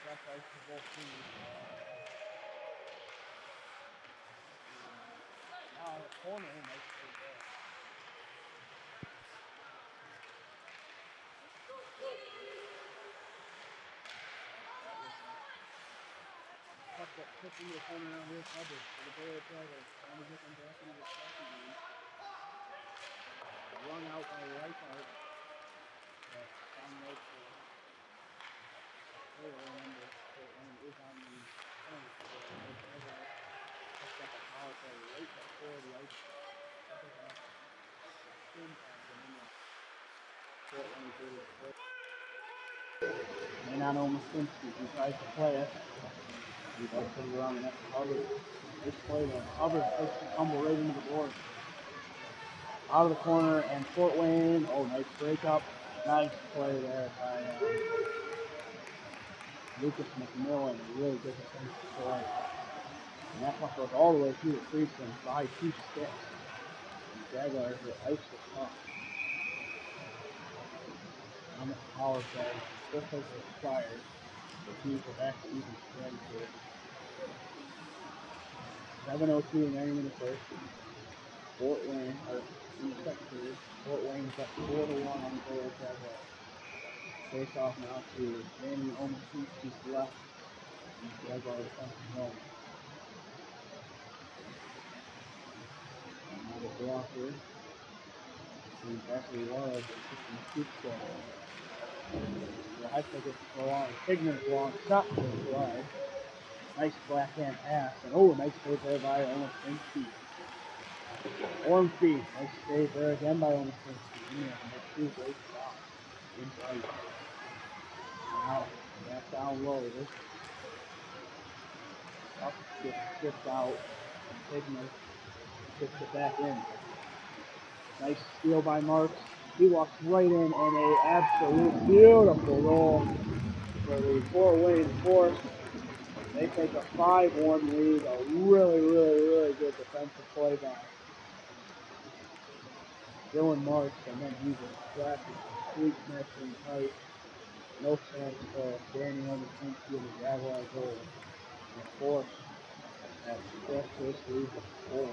That's ice for both teams. Now the corner, nice play there. Puck that tipped into the corner out here, covered for the Joliet Jaguars. Trying to get them back into the second game. Run out by Reichart. But on the right for remember, Fort Wayne is on the penalty kill. The Jaguars picked up a power play right before the ice. Fort Wayne did it. And on Omasinski, he tries to play it. He does put it around the net to Hubbard. This play though, Hubbard takes the tumble right into the board. Out of the corner, and Fort Wayne, oh, nice breakup. Nice play there by Lucas McMillan. Really good defensive play. And that puck goes all the way through the crease and by 2 sticks. And the Jaguars will ice the puck. On the power play, just as it expires, the teams are back to even strength here. 7:02 remaining in the first. Fort Wayne, or in the second period, Fort Wayne is up 4-1 on the Joliet Jaguars. Face off now to Danny Omasinski's left. And the Jaguars defensive zone. Another block here. And actually was assistant scoop set. The high stick gets to go on. Higgman's long shot to the slide. Nice backhand pass. And oh, nice save there by Omasinski. Ormsby, nice save there again by Omasinski. Two great shots inside. Now, back down low. This puck gets stripped out. And Higgman gets it back in. Nice steal by Marks. He walks right in, and a absolute beautiful goal for the Fort Wayne Force. They take a 5-1 lead. A really good defensive play by Dylan Marks, and then he just crashes complete mess in tight. No chance for Danny Omasinski in the Jaguar goal. And the Force has stretched this lead to 4.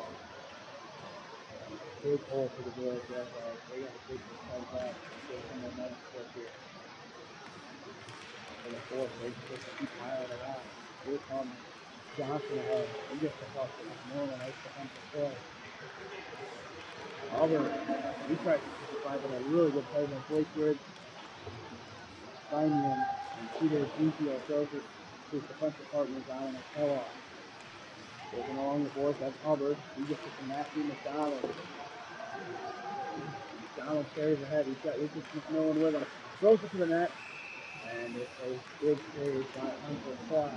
Big hole for the Joliet Jaguars. They got to take this fight back and get some momentum quick here. For the Force, they just keep piling it on. Here comes Johnson ahead. He gets the puck to McMillan. Nice defensive play. Auburn, he tries to justify, but a really good play by Blake Ridge. Finding him, and Peter Ezekiel throws it to his defensive partner down in a tail-off. Moving along the boards, that's Hubbard. He gets it to Matthew McDonald. McDonald carries ahead. He's got Lucas McMillan with him. Throws it to the net, and it's a big save by Hunter Clark.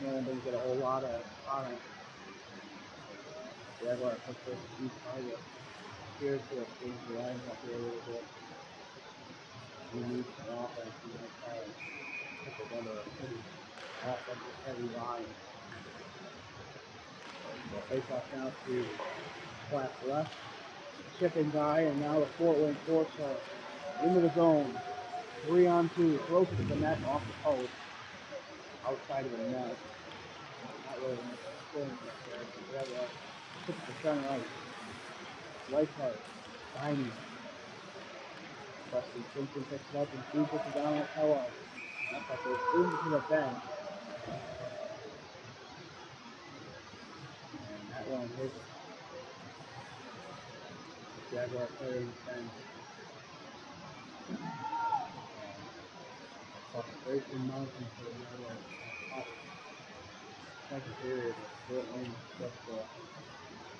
McMillan didn't get a whole lot on it. Jaguar puts this deep target. Here's to change the lines up here a little bit. We need some offense. We might try and put it under a pretty offensive heavy line. So face off now to flat left. Chipping by, and now the Fort Wayne Force into the zone. 3-on-2. Throws it to the net off the post. Outside of the net. Not really much experience up there. But we have a 6% ice. Reichart. Tiny. Preston Simpson picks it up and feeds it down at Kellogg. That's like they're into the bench. And that one hits the Jaguar player in the bench. Frustration mountain for the Jaguars. Second period, Fort Wayne just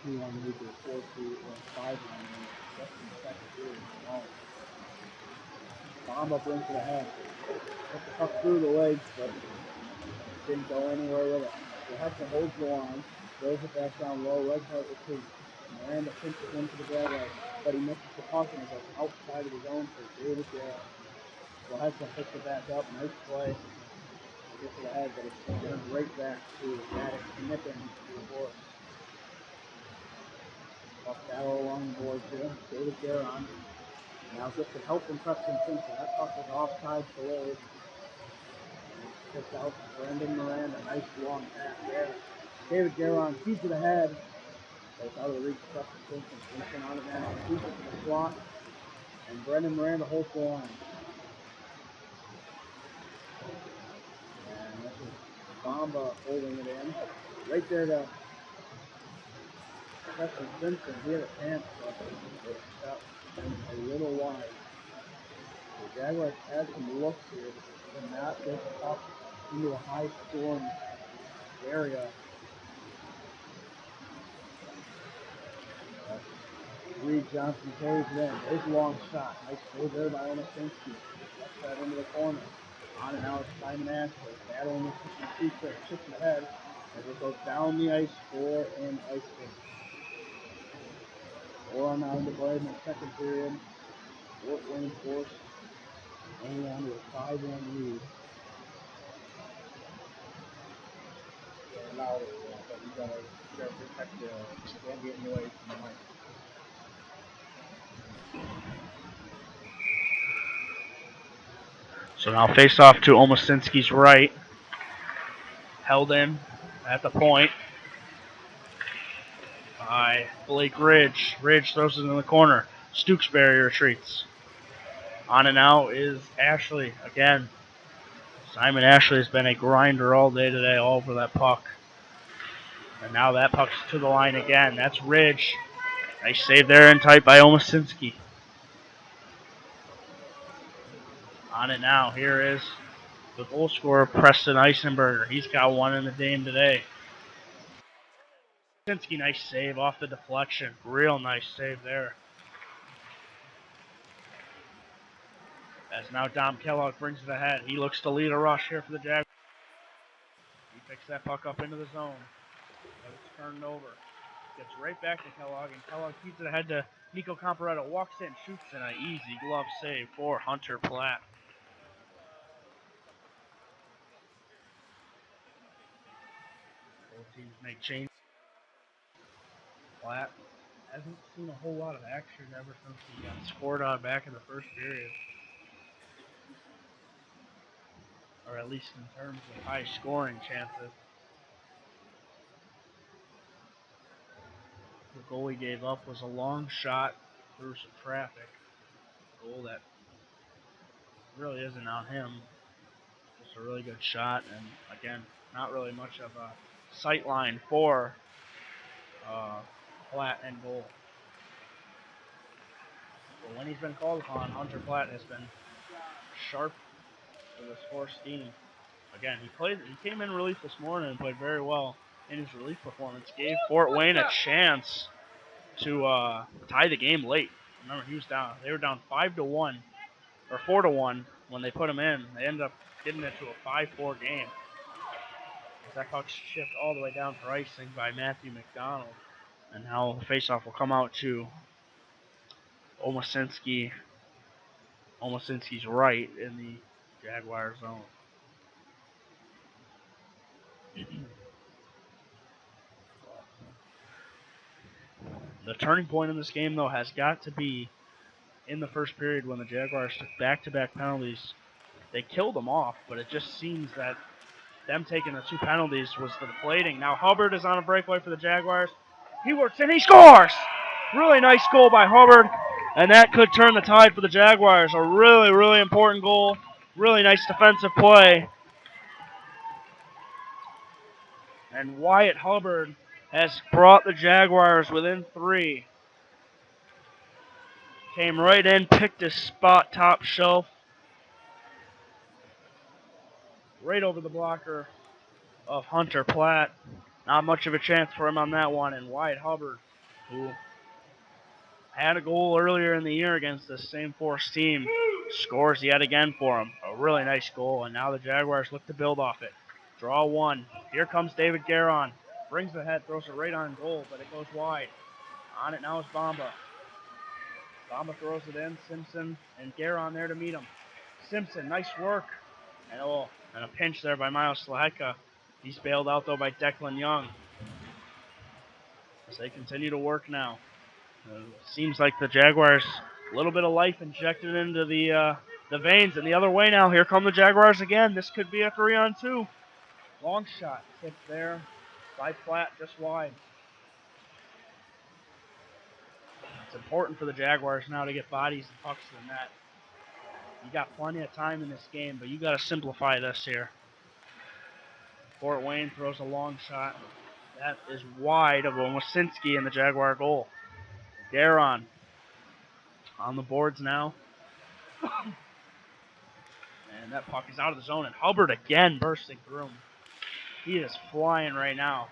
2-1 lead to 4-2 or 5-1 lead just in the second period alone. Bomb up into the head. Gets the puck through the legs, but didn't go anywhere with it. Hudson holds the line, throws it back down low, right part retreat. Miranda pinches into the Jaguars, but he misses the puck and it goes outside of his own for David Garrett. Hudson picks it back up, nice play. He gets it ahead, but it's turned right back to Maddox nipping to the boards. Puck battle along the boards here. David Garrett now gets it help from Preston Simpson. That puck was offside delayed. Picked out Brendan Miranda. Nice long pass there. David Garon feeds it ahead. But it's out of the reach of Preston Simpson. Simpson automatically feeds it to the slot. And Brendan Miranda holds the line. And this is Bamba holding it in. Right there to Preston Simpson. He had a chance, but it shot a little wide. The Jaguars had some looks here to not get the puck into a high scoring area. Reed Johnson carries it in. There's a long shot. Nice save there by Onosinski. Left that into the corner. On and out, Simon Ashley. Battling the feet there. Chips ahead as it goes down the ice for an ice cream. 4-on-9 to play in the second period. Fort Wayne Force hanging on to a 5-1 lead. Yeah, louder, but you gotta protect the can't get away from the mic. So now face off to Omosinski's right. Held in at the point by Blake Ridge. Ridge throws it in the corner. Stooksbury retreats. On and out is Ashley again. Simon Ashley has been a grinder all day today, all over that puck. And now that puck's to the line again. That's Ridge. Nice save there in tight by Omosinski. On it now. Here is the goal scorer, Preston Eisenberger. He's got one in the game today. Omosinski, nice save off the deflection. Real nice save there. As now Dom Kellogg brings it ahead. He looks to lead a rush here for the Jaguars. He picks that puck up into the zone. But it's turned over. Gets right back to Kellogg, and Kellogg feeds it ahead to Nico Comparetto. Walks in, shoots in an easy glove save for Hunter Platt. Both teams make changes. Platt hasn't seen a whole lot of action ever since he got scored on back in the first period. Or at least in terms of high scoring chances. The goal he gave up was a long shot through some traffic. A goal that really isn't on him. Just a really good shot, and again, not really much of a sight line for Platt and goal. But when he's been called upon, Hunter Platt has been sharp for this Force team. Again, he came in relief this morning and played very well in his relief performance. Gave Fort Wayne a chance to tie the game late. Remember, they were down 5-1 or 4-1 when they put him in. They ended up getting it to a 5-4 game. That puck shipped all the way down for icing by Matthew McDonald. And now the faceoff will come out to Omosinski's right in the Jaguar zone. The turning point in this game, though, has got to be in the first period when the Jaguars took back-to-back penalties. They killed them off, but it just seems that them taking the two penalties was the deflating. Now Hubbard is on a breakaway for the Jaguars. He works and he scores! Really nice goal by Hubbard, and that could turn the tide for the Jaguars. A really, really important goal. Really nice defensive play. And Wyatt Hubbard has brought the Jaguars within 3. Came right in, picked his spot top shelf. Right over the blocker of Hunter Platt. Not much of a chance for him on that one. And Wyatt Hubbard, who had a goal earlier in the year against this same Force team, scores yet again for him. A really nice goal, and now the Jaguars look to build off it. Draw one. Here comes David Garon. Brings the head, throws it right on goal, but it goes wide. On it now is Bamba. Bamba throws it in. Simpson and Garon there to meet him. Simpson, nice work. And a pinch there by Miles Slaheka. He's bailed out though by Declan Young. As they continue to work now. Seems like the Jaguars, a little bit of life injected into the veins. And the other way now, here come the Jaguars again. This could be a 3-on-2. Long shot, tipped there by Platt, just wide. It's important for the Jaguars now to get bodies and pucks to the net. You got plenty of time in this game, but you got to simplify this here. Fort Wayne throws a long shot. That is wide of Wosinski in the Jaguar goal. Garon on the boards now. And that puck is out of the zone, and Hubbard again bursting through him. He is flying right now,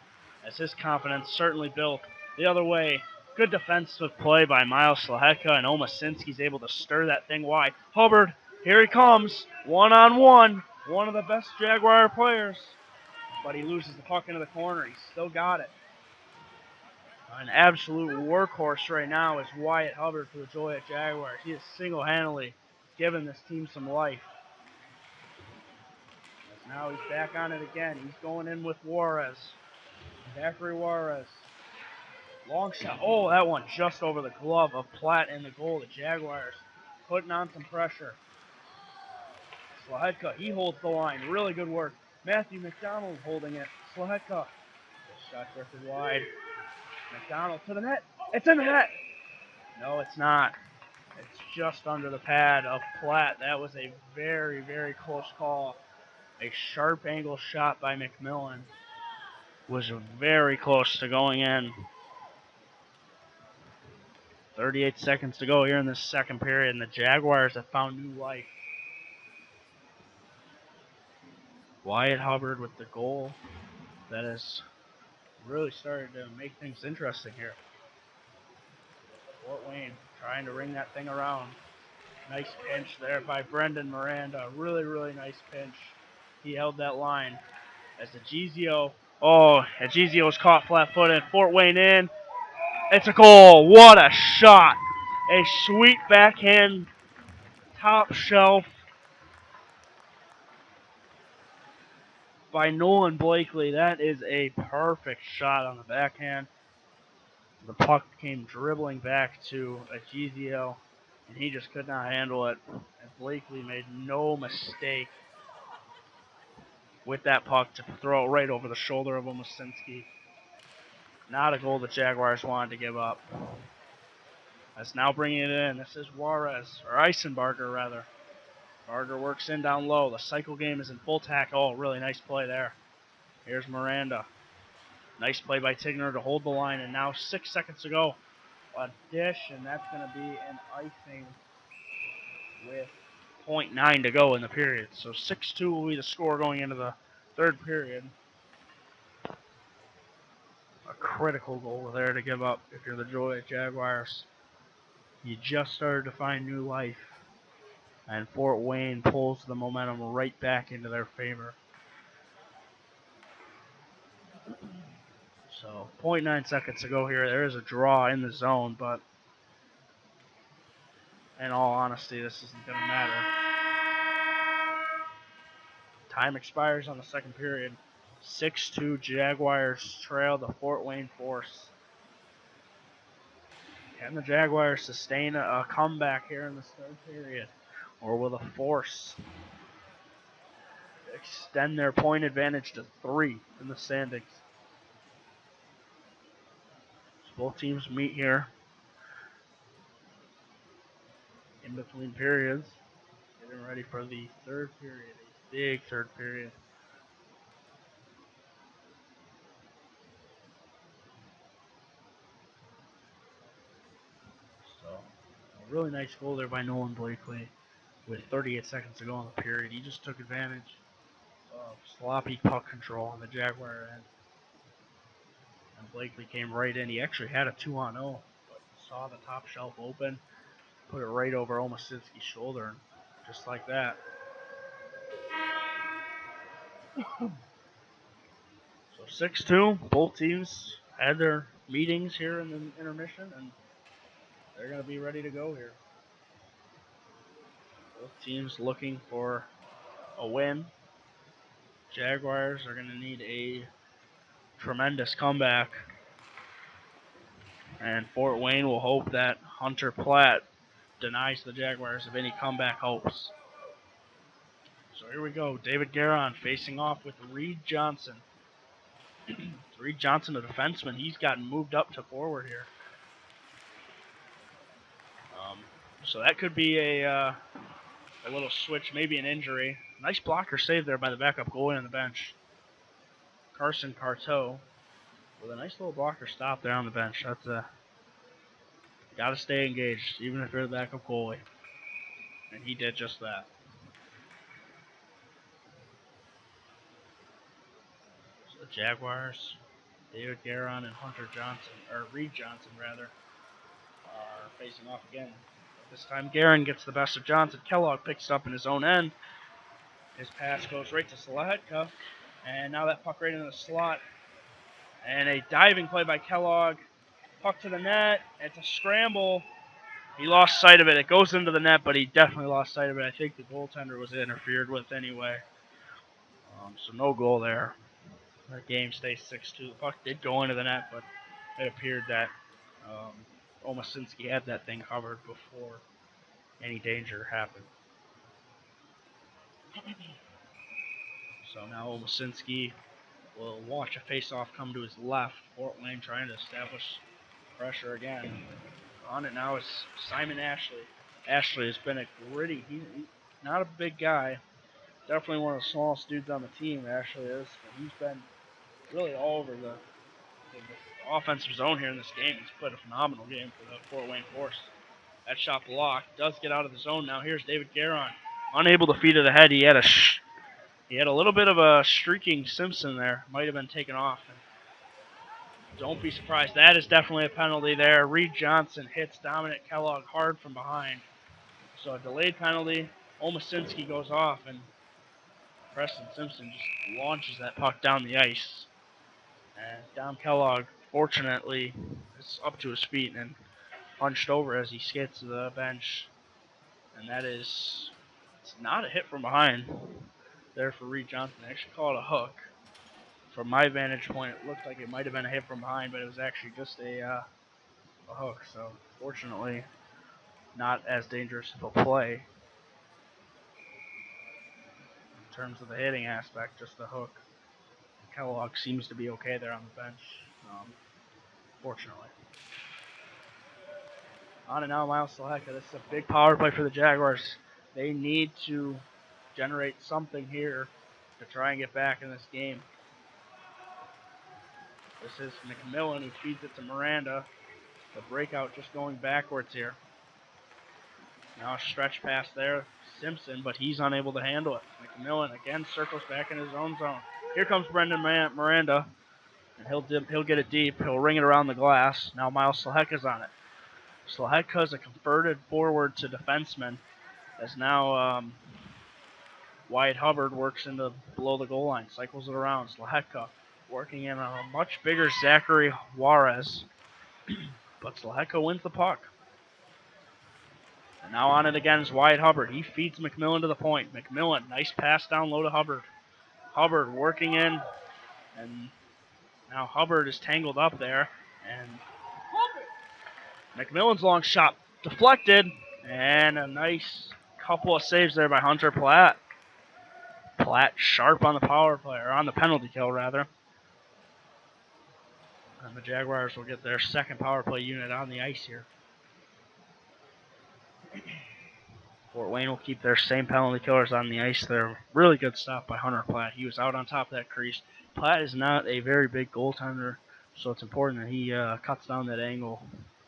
as his confidence certainly built. The other way, good defensive play by Miles Slaheka, and Wosinski's able to stir that thing wide. Hubbard, here he comes, one-on-one, one of the best Jaguar players. But he loses the puck into the corner. He's still got it. An absolute workhorse right now is Wyatt Hubbard for the Joliet Jaguars. He has single-handedly given this team some life. As now he's back on it again. He's going in with Juarez. Zachary Juarez. Long shot. Oh, that one just over the glove of Platt in the goal. The Jaguars putting on some pressure. Slaheka, he holds the line. Really good work. Matthew McDonald holding it. Slaheka. Shot drifted wide. McDonald to the net. It's in the net. No, it's not. It's just under the pad of Platt. That was a very, very close call. A sharp angle shot by McMillan was very close to going in. 38 seconds to go here in the second period, and the Jaguars have found new life. Wyatt Hubbard with the goal. That has really started to make things interesting here. Fort Wayne trying to ring that thing around. Nice pinch there by Brendan Miranda. Really, really nice pinch. He held that line. As Agizio was caught flat-footed. Fort Wayne in. It's a goal. What a shot. A sweet backhand, top shelf by Nolan Blakely. That is a perfect shot on the backhand. The puck came dribbling back to Agizio, and he just could not handle it. And Blakely made no mistake with that puck to throw it right over the shoulder of Wosinski. Not a goal the Jaguars wanted to give up. That's now bringing it in. This is Juarez, or Eisenbarger rather. Barger works in down low. The cycle game is in full tackle. Oh, really nice play there. Here's Miranda. Nice play by Tigner to hold the line, and now 6 seconds to go. A dish, and that's going to be an icing with 0.9 to go in the period. So 6-2 will be the score going into the third period. A critical goal there to give up if you're the Joliet Jaguars. You just started to find new life, and Fort Wayne pulls the momentum right back into their favor. So 0.9 seconds to go here. There is a draw in the zone, but in all honesty, this isn't going to matter. Time expires on the second period. 6-2 Jaguars trail the Fort Wayne Force. Can the Jaguars sustain a comeback here in this third period? Or will the Force extend their point advantage to 3 in the standings? So both teams meet here in between periods. Getting ready for the third period. A big third period. So, a really nice goal there by Nolan Blakely with 38 seconds to go in the period. He just took advantage of sloppy puck control on the Jaguar end. And Blakely came right in. He actually had a 2-on-0, but saw the top shelf open, put it right over Wosinski's shoulder, and just like that. So 6-2, both teams had their meetings here in the intermission, and they're going to be ready to go here. Both teams looking for a win. Jaguars are going to need a tremendous comeback, and Fort Wayne will hope that Hunter Platte denies the Jaguars of any comeback hopes. So here we go. David Guerin facing off with Reed Johnson. Reed Johnson, a defenseman, he's gotten moved up to forward here. So that could be a little switch, maybe an injury. Nice blocker save there by the backup goalie on the bench. Carson Carteau with a nice little blocker stop there on the bench. That's got to stay engaged, even if you're the backup goalie. And he did just that. So the Jaguars, David Guerin and Hunter Johnson, or Reed Johnson rather, are facing off again. This time Guerin gets the best of Johnson. Kellogg picks it up in his own end. His pass goes right to Slahetka. And now that puck right into the slot. And a diving play by Kellogg. Puck to the net. It's a scramble. He lost sight of it. It goes into the net, but he definitely lost sight of it. I think the goaltender was interfered with anyway. So no goal there. The game stays 6-2. The puck did go into the net, but it appeared that Omasinski had that thing covered before any danger happened. So now Omasinski will watch a face-off come to his left. Fort Wayne trying to establish pressure again. On it now is Simon Ashley. Ashley has been a gritty. He's not a big guy. Definitely one of the smallest dudes on the team, Ashley is. But he's been really all over the offensive zone here in this game. He's played a phenomenal game for the Fort Wayne Force. That shot blocked. Does get out of the zone now. Here's David Guerin. Unable to feed it ahead. He had a little bit of a streaking Simpson there. Might have been taken off. Don't be surprised. That is definitely a penalty there. Reed Johnson hits Dominic Kellogg hard from behind. So a delayed penalty. Omasinski goes off, and Preston Simpson just launches that puck down the ice. And Dom Kellogg, fortunately, is up to his feet and hunched over as he skids to the bench. And it's not a hit from behind there for Reed Johnson. They actually call it a hook. From my vantage point, it looked like it might have been a hit from behind, but it was actually just a hook. So, fortunately, not as dangerous of a play in terms of the hitting aspect, just the hook. Kellogg seems to be okay there on the bench, fortunately. On and now, Miles Slahetka. This is a big power play for the Jaguars. They need to generate something here to try and get back in this game. This is McMillan who feeds it to Miranda. The breakout just going backwards here. Now a stretch pass there. Simpson, but he's unable to handle it. McMillan again circles back in his own zone. Here comes Brendan Miranda. And he'll get it deep. He'll ring it around the glass. Now Miles Slaheka's on it. Slaheka's a converted forward to defenseman. As now Wyatt Hubbard works into below the goal line. Cycles it around. Slaheka working in a much bigger Zachary Juarez. But Slahetka wins the puck. And now on it again is Wyatt Hubbard. He feeds McMillan to the point. McMillan, nice pass down low to Hubbard. Hubbard working in. And now Hubbard is tangled up there. And McMillan's long shot deflected. And a nice couple of saves there by Hunter Platte. Platte sharp on the power play, or on the penalty kill rather. And the Jaguars will get their second power play unit on the ice here. Fort Wayne will keep their same penalty killers on the ice there. Really good stop by Hunter Platte. He was out on top of that crease. Platte is not a very big goaltender, so it's important that he cuts down that angle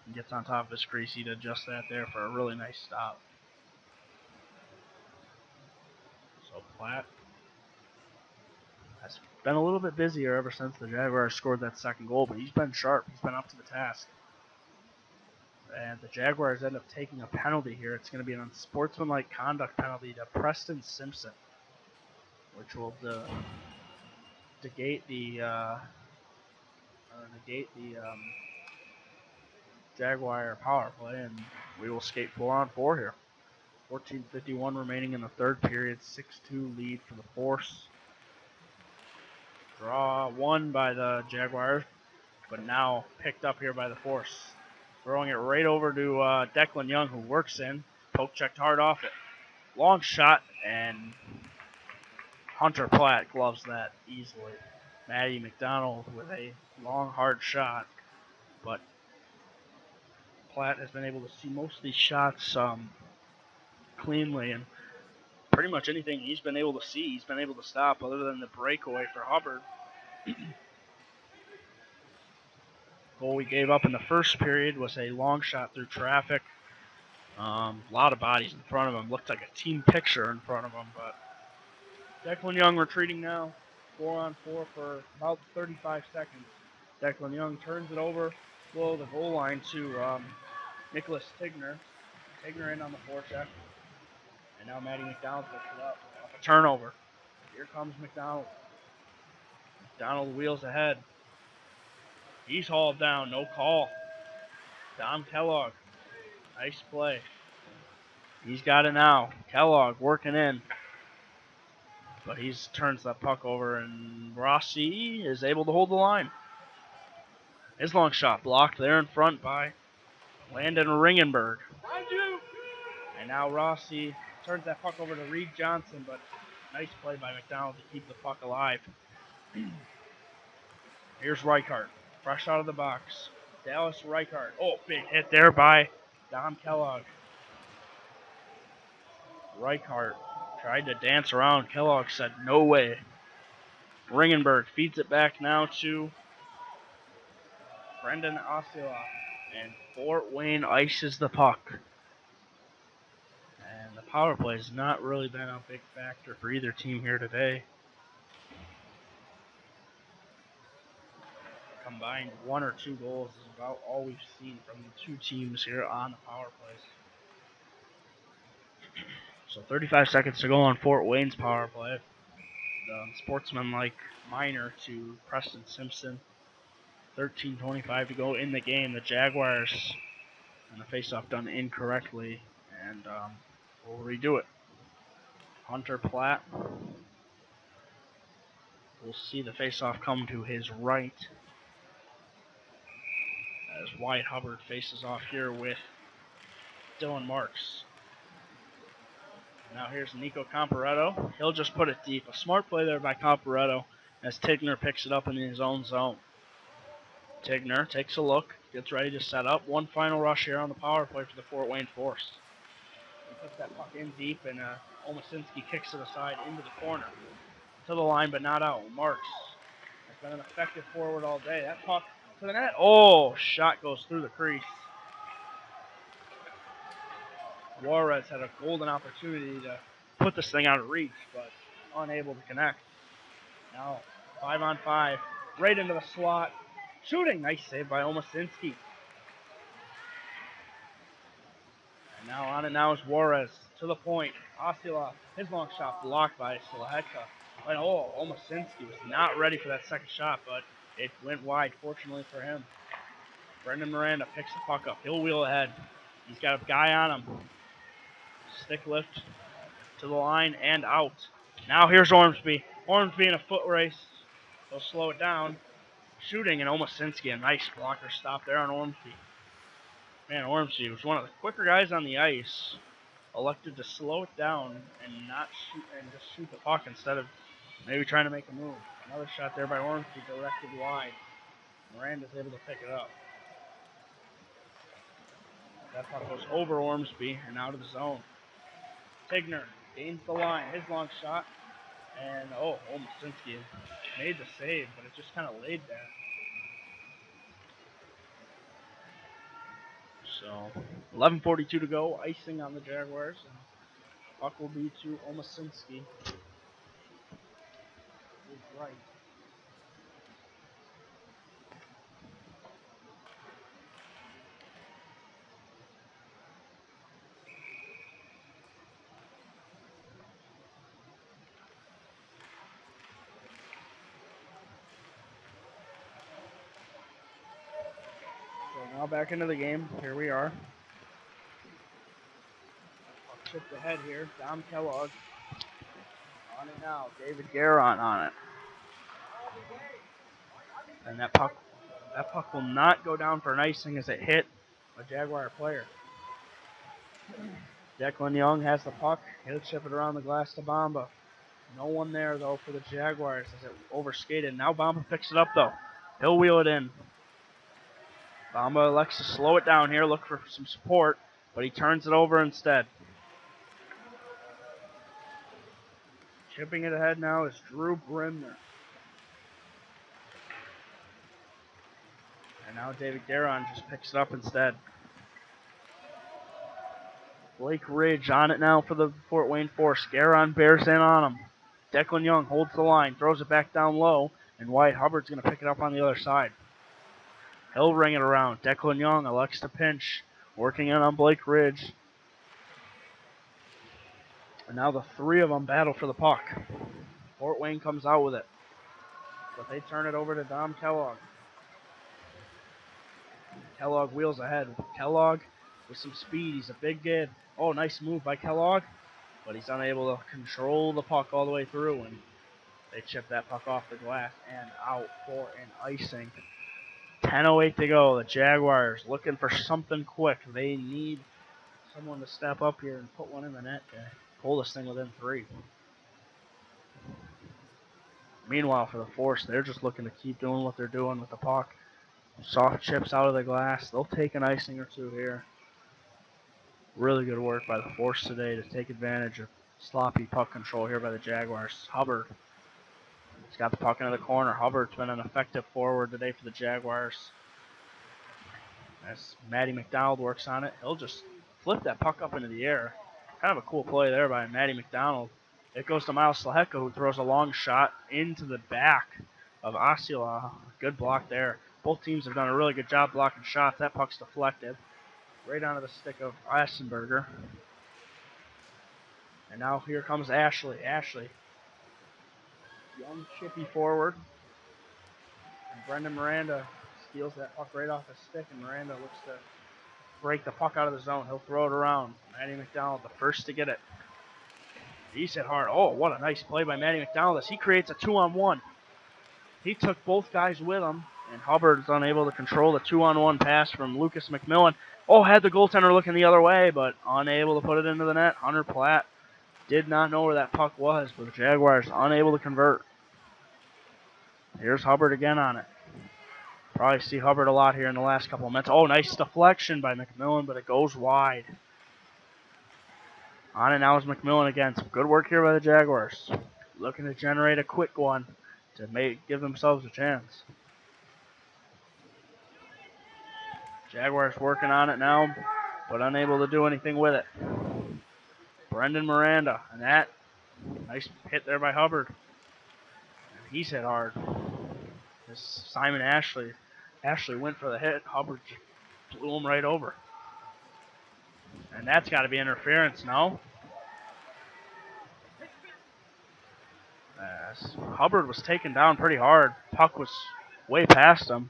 and gets on top of his crease. He did just that there for a really nice stop. So Platte has been a little bit busier ever since the Jaguars scored that second goal, but he's been sharp. He's been up to the task. And the Jaguars end up taking a penalty here. It's going to be an unsportsmanlike conduct penalty to Preston Simpson, which will negate the Jaguar power play, and we will skate 4-on-4 here. 14:51 remaining in the third period. 6-2 lead for the Force. Draw won by the Jaguars, but now picked up here by the Force. Throwing it right over to Declan Young, who works in. Poke checked hard off it. Long shot, and Hunter Platt gloves that easily. Matty McDonald with a long, hard shot, but Platt has been able to see most of these shots cleanly, and pretty much anything he's been able to see, he's been able to stop, other than the breakaway for Hubbard. Goal we gave up in the first period was a long shot through traffic. A lot of bodies in front of him. Looked like a team picture in front of him, but Declan Young retreating now. 4-on-4 for about 35 seconds. Declan Young turns it over below the goal line to Nicholas Tigner. Tigner in on the forecheck. And now Matty McDonald picks it up. Off a turnover. Here comes McDonald. McDonald wheels ahead. He's hauled down. No call. Dom Kellogg. Nice play. He's got it now. Kellogg working in. But he turns that puck over, and Rossi is able to hold the line. His long shot blocked there in front by Landon Ringenberg. And now Rossi turns that puck over to Reed Johnson, but nice play by McDonald to keep the puck alive. Here's Reichart, fresh out of the box. Dallas Reichart. Oh, big hit there by Dom Kellogg. Reichart tried to dance around. Kellogg said, no way. Ringenberg feeds it back now to Brendan Osceola. And Fort Wayne ices the puck. And the power play has not really been a big factor for either team here today. Combined 1 or 2 goals is about all we've seen from the two teams here on the power plays. So 35 seconds to go on Fort Wayne's power play. The sportsmanlike minor to Preston Simpson. 13:25 to go in the game. The Jaguars and the faceoff done incorrectly, and we'll redo it. Hunter Platt. We'll see the faceoff come to his right as Wyatt Hubbard faces off here with Dylan Marks. Now here's Nico Comparetto. He'll just put it deep. A smart play there by Comparetto as Tigner picks it up in his own zone. Tigner takes a look, gets ready to set up. One final rush here on the power play for the Fort Wayne Force. He puts that puck in deep, and Omasinski kicks it aside into the corner. To the line, but not out. Marks has been an effective forward all day. That puck to the net. Oh, shot goes through the crease. Juarez had a golden opportunity to put this thing out of reach, but unable to connect. Now, 5-on-5, right into the slot. Shooting, nice save by Omasinski. And now on it now is Juarez to the point. Osceola, his long shot blocked by Silaheka. And Omasinski was not ready for that second shot, but it went wide, fortunately for him. Brendan Miranda picks the puck up. He'll wheel ahead. He's got a guy on him. Stick lift to the line and out. Now here's Ormsby. Ormsby in a foot race. He'll slow it down. Shooting, and Omasinski, a nice blocker stop there on Ormsby. Man, Ormsby was one of the quicker guys on the ice. Elected to slow it down and not shoot, and just shoot the puck instead of maybe trying to make a move. Another shot there by Ormsby directed wide. Miranda's able to pick it up. That puck goes over Ormsby and out of the zone. Tigner gains the line. His long shot. And, Omasinski made the save, but it just kind of laid there. So, 11:42 to go. Icing on the Jaguars. And puck will be to Omasinski. He's right. Now back into the game. Here we are. Puck chipped ahead here. Dom Kellogg on it now. David Garon on it. And that puck will not go down for an icing as it hit a Jaguar player. Declan Young has the puck. He'll chip it around the glass to Bamba. No one there, though, for the Jaguars as it overskated. Now Bamba picks it up, though. He'll wheel it in. Bamba elects to slow it down here, look for some support, but he turns it over instead. Chipping it ahead now is Drew Brimner. And now David Garon just picks it up instead. Blake Ridge on it now for the Fort Wayne Force. Garon bears in on him. Declan Young holds the line, throws it back down low, and Wyatt Hubbard's going to pick it up on the other side. He'll ring it around. Declan Young elects to pinch, working in on Blake Ridge. And now the three of them battle for the puck. Fort Wayne comes out with it, but they turn it over to Dom Kellogg. Kellogg wheels ahead. Kellogg with some speed. He's a big kid. Oh, nice move by Kellogg, but he's unable to control the puck all the way through, and they chip that puck off the glass and out for an icing. 10:08 to go. The Jaguars looking for something quick. They need someone to step up here and put one in the net to pull this thing within 3. Meanwhile, for the Force, they're just looking to keep doing what they're doing with the puck. Soft chips out of the glass. They'll take an icing or two here. Really good work by the Force today to take advantage of sloppy puck control here by the Jaguars. Hubbard. He's got the puck into the corner. Hubbard's been an effective forward today for the Jaguars. As Matty McDonald works on it, he'll just flip that puck up into the air. Kind of a cool play there by Matty McDonald. It goes to Miles Slaheka, who throws a long shot into the back of Osceola. Good block there. Both teams have done a really good job blocking shots. That puck's deflected right onto the stick of Assenberger. And now here comes Ashley. Ashley. Young chippy forward. And Brendan Miranda steals that puck right off his stick, and Miranda looks to break the puck out of the zone. He'll throw it around. Matty McDonald, the first to get it. He's hit hard. Oh, what a nice play by Matty McDonald as he creates a 2-on-1. He took both guys with him, and Hubbard's unable to control the 2-on-1 pass from Lucas McMillan. Oh, had the goaltender looking the other way, but unable to put it into the net. Hunter Platt did not know where that puck was, but the Jaguars unable to convert. Here's Hubbard again on it. Probably see Hubbard a lot here in the last couple of minutes. Oh, nice deflection by McMillan, but it goes wide. On it now is McMillan again. Some good work here by the Jaguars. Looking to generate a quick one to give themselves a chance. Jaguars working on it now, but unable to do anything with it. Brendan Miranda, and that nice hit there by Hubbard. And he's hit hard. This Simon Ashley went for the hit. Hubbard blew him right over. And that's got to be interference now. Hubbard was taken down pretty hard. Puck was way past him.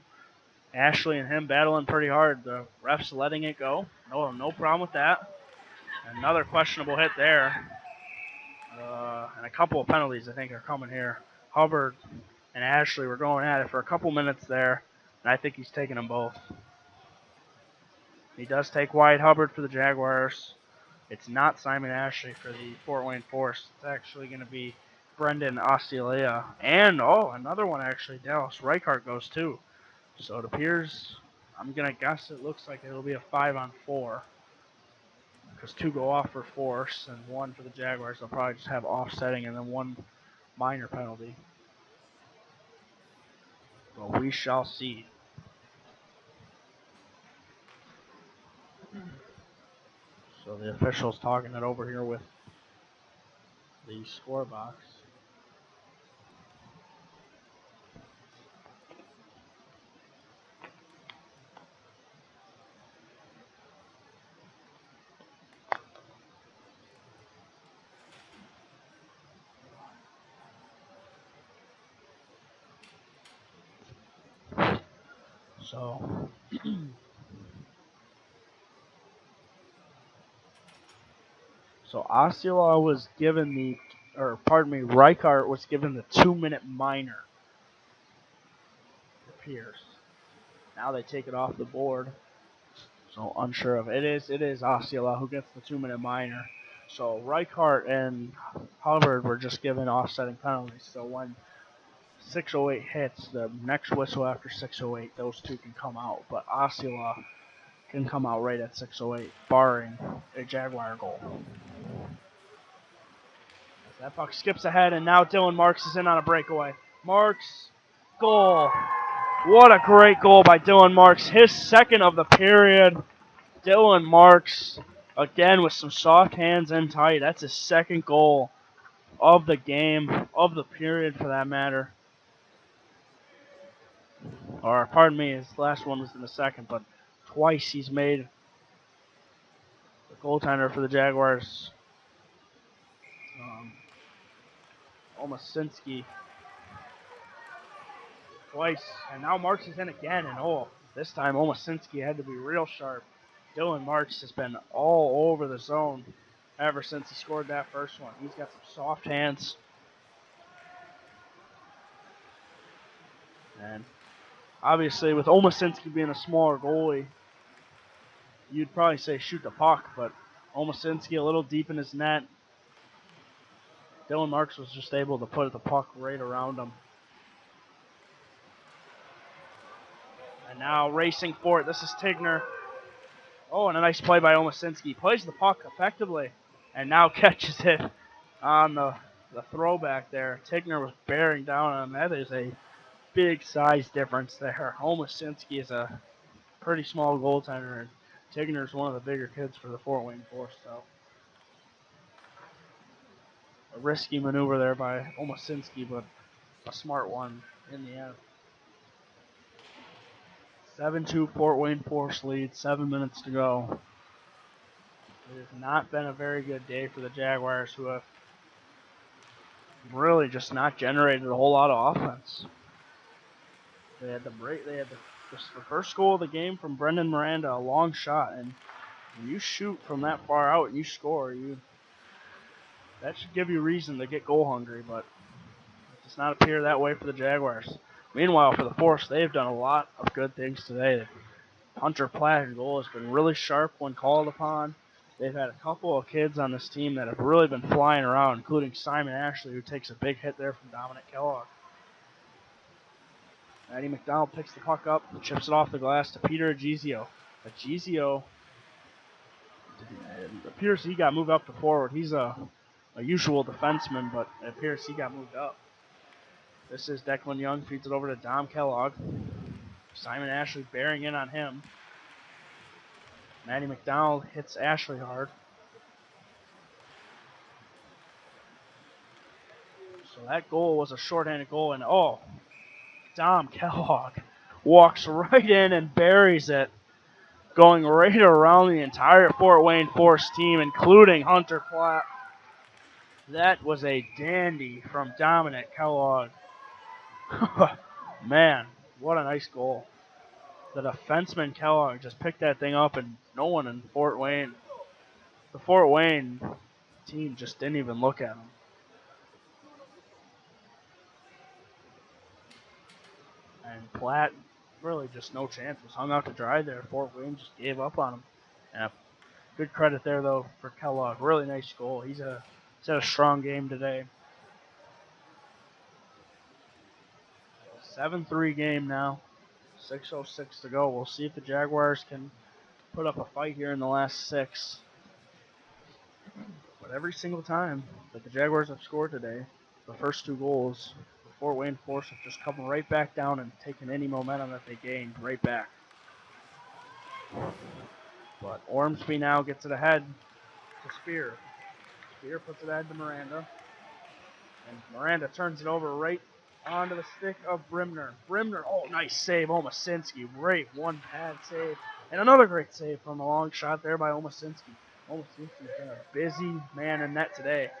Ashley and him battling pretty hard. The ref's letting it go. No problem with that. Another questionable hit there. And a couple of penalties, I think, are coming here. Hubbard and Ashley were going at it for a couple minutes there, and I think he's taking them both. He does take Wyatt Hubbard for the Jaguars. It's not Simon Ashley for the Fort Wayne Force. It's actually going to be Brendan Osceola. And, another one actually. Dallas Reichart goes too. So it appears, I'm going to guess it looks like it'll be a 5-on-4. Because 2 go off for Force and 1 for the Jaguars. They'll probably just have offsetting and then 1 minor penalty. But we shall see. So the officials talking it over here with the score box. So So Osceola was given Reichart was given the 2-minute minor for Pierce. Now they take it off the board. So unsure of it. It is Osceola who gets the 2-minute minor. So Reichart and Hubbard were just given offsetting penalties. So when 6:08 hits, the next whistle after 6:08, those two can come out. But Osceola can come out right at 6:08, barring a Jaguar goal. As that puck skips ahead, and now Dylan Marks is in on a breakaway. Marks, goal. What a great goal by Dylan Marks. His second of the period. Dylan Marks, again with some soft hands and tight. That's his second goal of the game, of the period for that matter. Or, pardon me, his last one was in the second, but twice he's made the goaltender for the Jaguars, Omasinski, twice. And now Marks is in again, and this time Omasinski had to be real sharp. Dylan Marks has been all over the zone ever since he scored that first one. He's got some soft hands. And obviously, with Omasinski being a smaller goalie, you'd probably say shoot the puck, but Omasinski a little deep in his net. Dylan Marks was just able to put the puck right around him. And now racing for it. This is Tigner. Oh, and a nice play by Omasinski. Plays the puck effectively and now catches it on the throwback there. Tigner was bearing down on him. That is a big size difference there. Omasinski is a pretty small goaltender, and Tigner's one of the bigger kids for the Fort Wayne Force. So a risky maneuver there by Omasinski, but a smart one in the end. 7-2 Fort Wayne Force lead, 7 minutes to go. It has not been a very good day for the Jaguars, who have really just not generated a whole lot of offense. They had the first goal of the game from Brendan Miranda, a long shot, and when you shoot from that far out and you score, that should give you reason to get goal hungry, but it does not appear that way for the Jaguars. Meanwhile, for the Force, they've done a lot of good things today. Hunter Platt's goal has been really sharp when called upon. They've had a couple of kids on this team that have really been flying around, including Simon Ashley, who takes a big hit there from Dominic Kellogg. Matty McDonald picks the puck up and chips it off the glass to Peter Agizio. Agizio, it appears he got moved up to forward. He's a usual defenseman, but it appears he got moved up. This is Declan Young, feeds it over to Dom Kellogg. Simon Ashley bearing in on him. Matty McDonald hits Ashley hard. So that goal was a shorthanded goal, and Dom Kellogg walks right in and buries it, going right around the entire Fort Wayne Force team, including Hunter Platt. That was a dandy from Dominic Kellogg. Man, what a nice goal. The defenseman Kellogg just picked that thing up, and no one in the Fort Wayne team just didn't even look at him. And Platt, really just no chance, was hung out to dry there. Fort Wayne just gave up on him. And good credit there, though, for Kellogg. Really nice goal. He's had a strong game today. 7-3 game now. 6:06 to go. We'll see if the Jaguars can put up a fight here in the last 6. But every single time that the Jaguars have scored today, the first 2 goals, the Fort Wayne Force have just come right back down and taken any momentum that they gained right back. But Ormsby now gets it ahead to Spear. Spear puts it ahead to Miranda. And Miranda turns it over right onto the stick of Brimner. Brimner, nice save, Omasinski. Great one-pad save. And another great save from a long shot there by Omasinski. Omasinski's been a busy man in net today.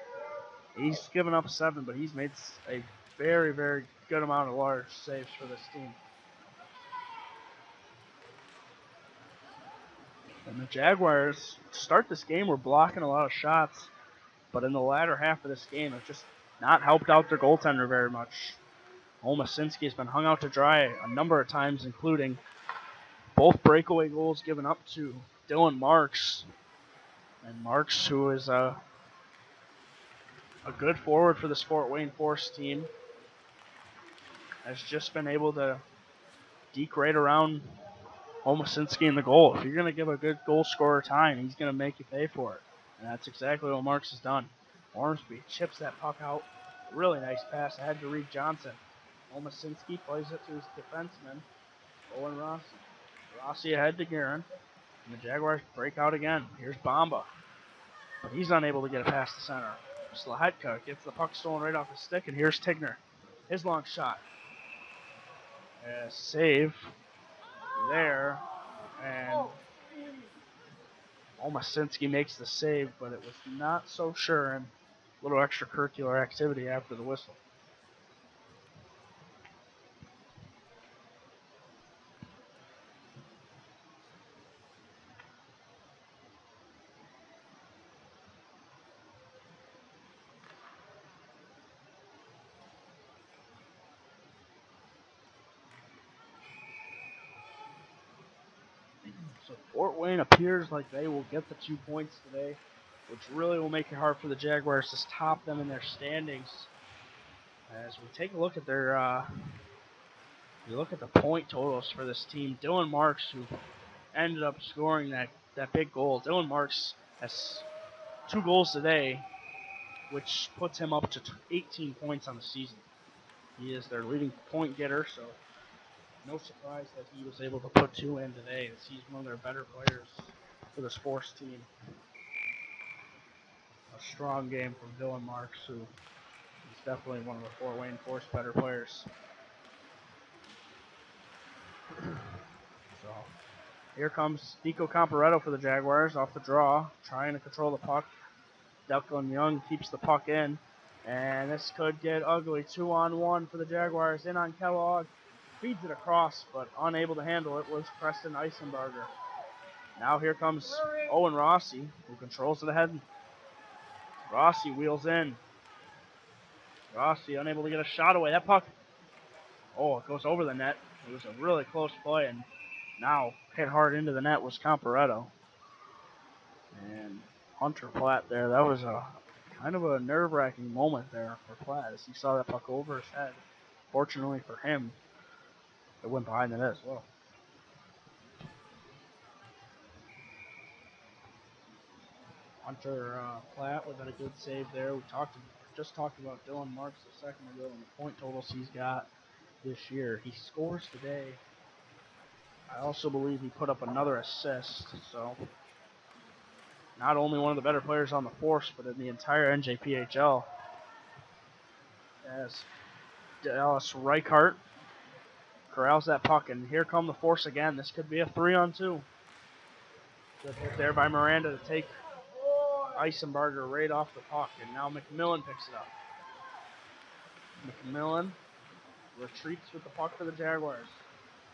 He's given up 7, but he's made a very, very good amount of large saves for this team. And the Jaguars, to start this game, were blocking a lot of shots. but in the latter half of this game have just not helped out their goaltender very much. Olmasinski has been hung out to dry a number of times, including both breakaway goals given up to Dylan Marks. And Marks, who is a good forward for the Fort Wayne Force team, has just been able to deke right around Olmasinski in the goal. If you're going to give a good goal scorer time, he's going to make you pay for it. And that's exactly what Marks has done. Ormsby chips that puck out. Really nice pass ahead to Reed Johnson. Olmasinski plays it to his defenseman, Owen Rossi. Rossi ahead to Guerin. And the Jaguars break out again. Here's Bomba. But he's unable to get it past the center. Slahetka gets the puck stolen right off his stick, and here's Tigner. His long shot. Save there. And Olmasinski makes the save, but it was not so sure, and a little extracurricular activity after the whistle. So Fort Wayne appears like they will get the 2 points today, which really will make it hard for the Jaguars to top them in their standings. As we take a look at the point totals for this team, Dylan Marks, who ended up scoring that big goal. Dylan Marks has 2 goals today, which puts him up to 18 points on the season. He is their leading point getter, so no surprise that he was able to put 2 in today, as he's one of their better players for this Force team. A strong game from Dylan Marks, who is definitely one of the Fort Wayne Force better players. So here comes Nico Comparetto for the Jaguars off the draw, trying to control the puck. Declan Young keeps the puck in, and this could get ugly. 2-on-1 for the Jaguars. In on Kellogg. Feeds it across, but unable to handle it was Preston Eisenberger. Now here comes Owen Rossi, who controls it ahead. Rossi wheels in. Rossi unable to get a shot away. That puck, it goes over the net. It was a really close play, and now hit hard into the net was Comparetto. And Hunter Platt there, that was a kind of a nerve-wracking moment there for Platt as he saw that puck over his head. Fortunately for him, it went behind the net as well. Hunter Platt with a good save there. We just talked about Dylan Marks a second ago and the point totals he's got this year. He scores today. I also believe he put up another assist, so not only one of the better players on the Force, but in the entire NJPHL. As Dallas Reichart corrals that puck, and here come the Force again. This could be a 3-on-2. Good hit there by Miranda to take Eisenberger right off the puck, and now McMillan picks it up. McMillan retreats with the puck for the Jaguars.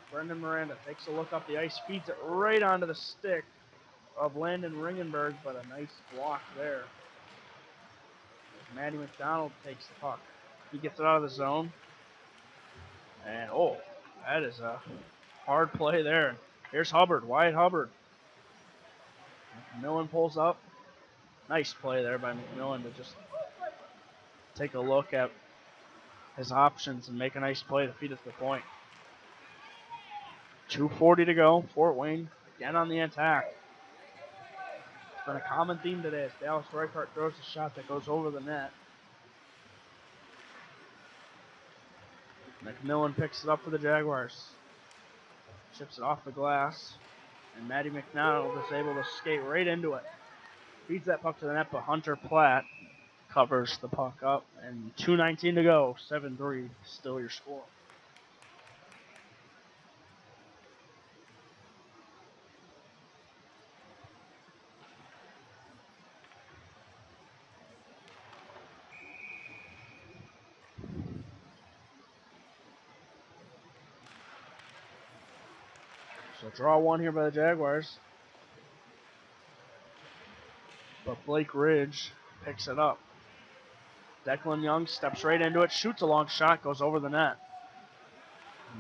Brendan Miranda takes a look up the ice, feeds it right onto the stick of Landon Ringenberg, but a nice block there. As Matty McDonald takes the puck. He gets it out of the zone. And, that is a hard play there. Here's Hubbard, Wyatt Hubbard. McMillan pulls up. Nice play there by McMillan to just take a look at his options and make a nice play to feed us the point. 2:40 to go. Fort Wayne again on the attack. It's been a common theme today as Dallas Reichart throws a shot that goes over the net. McMillan picks it up for the Jaguars. Chips it off the glass. And Matty McDonald is able to skate right into it. Feeds that puck to the net, but Hunter Platt covers the puck up. And 2:19 to go. 7-3 still your score. So draw one here by the Jaguars. But Blake Ridge picks it up. Declan Young steps right into it, shoots a long shot, goes over the net.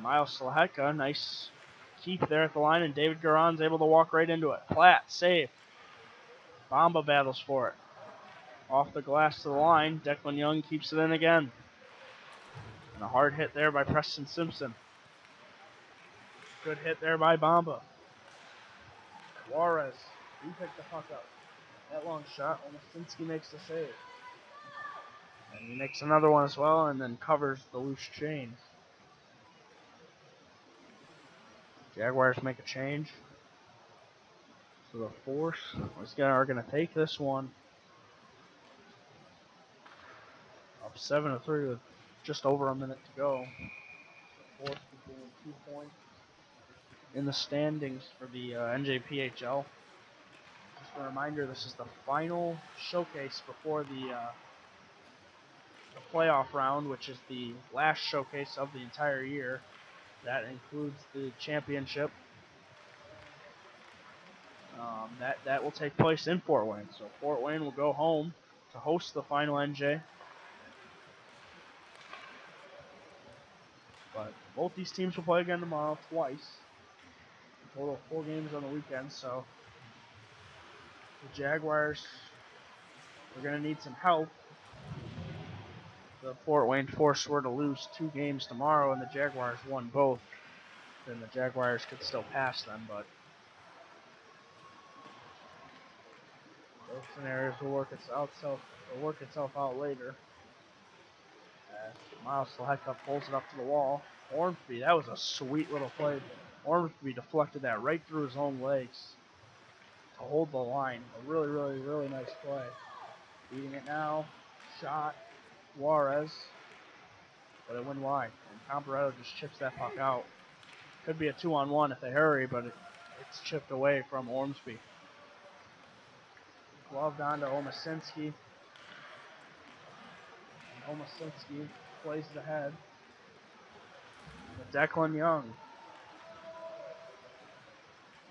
Miles Slaheka, nice keep there at the line, and David Garon's able to walk right into it. Platt, save. Bamba battles for it. Off the glass to the line, Declan Young keeps it in again. And a hard hit there by Preston Simpson. Good hit there by Bamba. Juarez, he picked the puck up. That long shot, Omasinski makes the save. And he makes another one as well, and then covers the loose chain. Jaguars make a change. So the Force are going to take this one. Up 7-3 with just over a minute to go. The Force will gain 2 points in the standings for the NJPHL. Just a reminder, this is the final showcase before the playoff round, which is the last showcase of the entire year. That includes the championship. That will take place in Fort Wayne. So Fort Wayne will go home to host the final NJ. But both these teams will play again tomorrow twice. A total of 4 games on the weekend. So the Jaguars are going to need some help. The Fort Wayne Force were to lose 2 games tomorrow and the Jaguars won both, then the Jaguars could still pass them, but those scenarios will work itself out later. Miles Slaheka pulls it up to the wall. Ormsby, that was a sweet little play. Ormsby deflected that right through his own legs to hold the line. A really, really, really nice play. Beating it now. Shot. Juarez. But it went wide. And Comparetto just chips that puck out. Could be a 2-on-1 if they hurry, but it's chipped away from Ormsby. Gloved on to Omasinski. And Omasinski plays it ahead. Declan Young.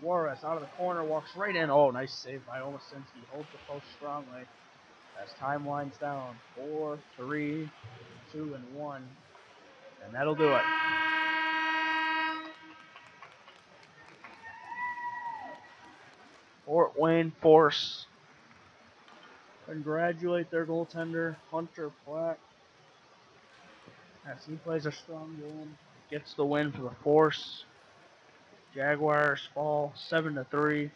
Juarez out of the corner, walks right in. Oh, nice save by Omasinski. Holds the post strongly as time winds down. 4, 3, 2, and 1. And that'll do it. Fort Wayne Force congratulate their goaltender, Hunter Platt, as he plays a strong game. Gets the win for the Force. Jaguars fall 7-3.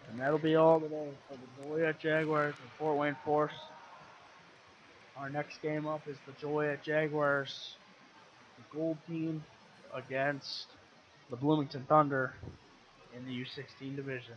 And that'll be all today for the Joliet Jaguars and Fort Wayne Force. Our next game up is the Joliet Jaguars, the gold team, against the Bloomington Thunder in the U16 division.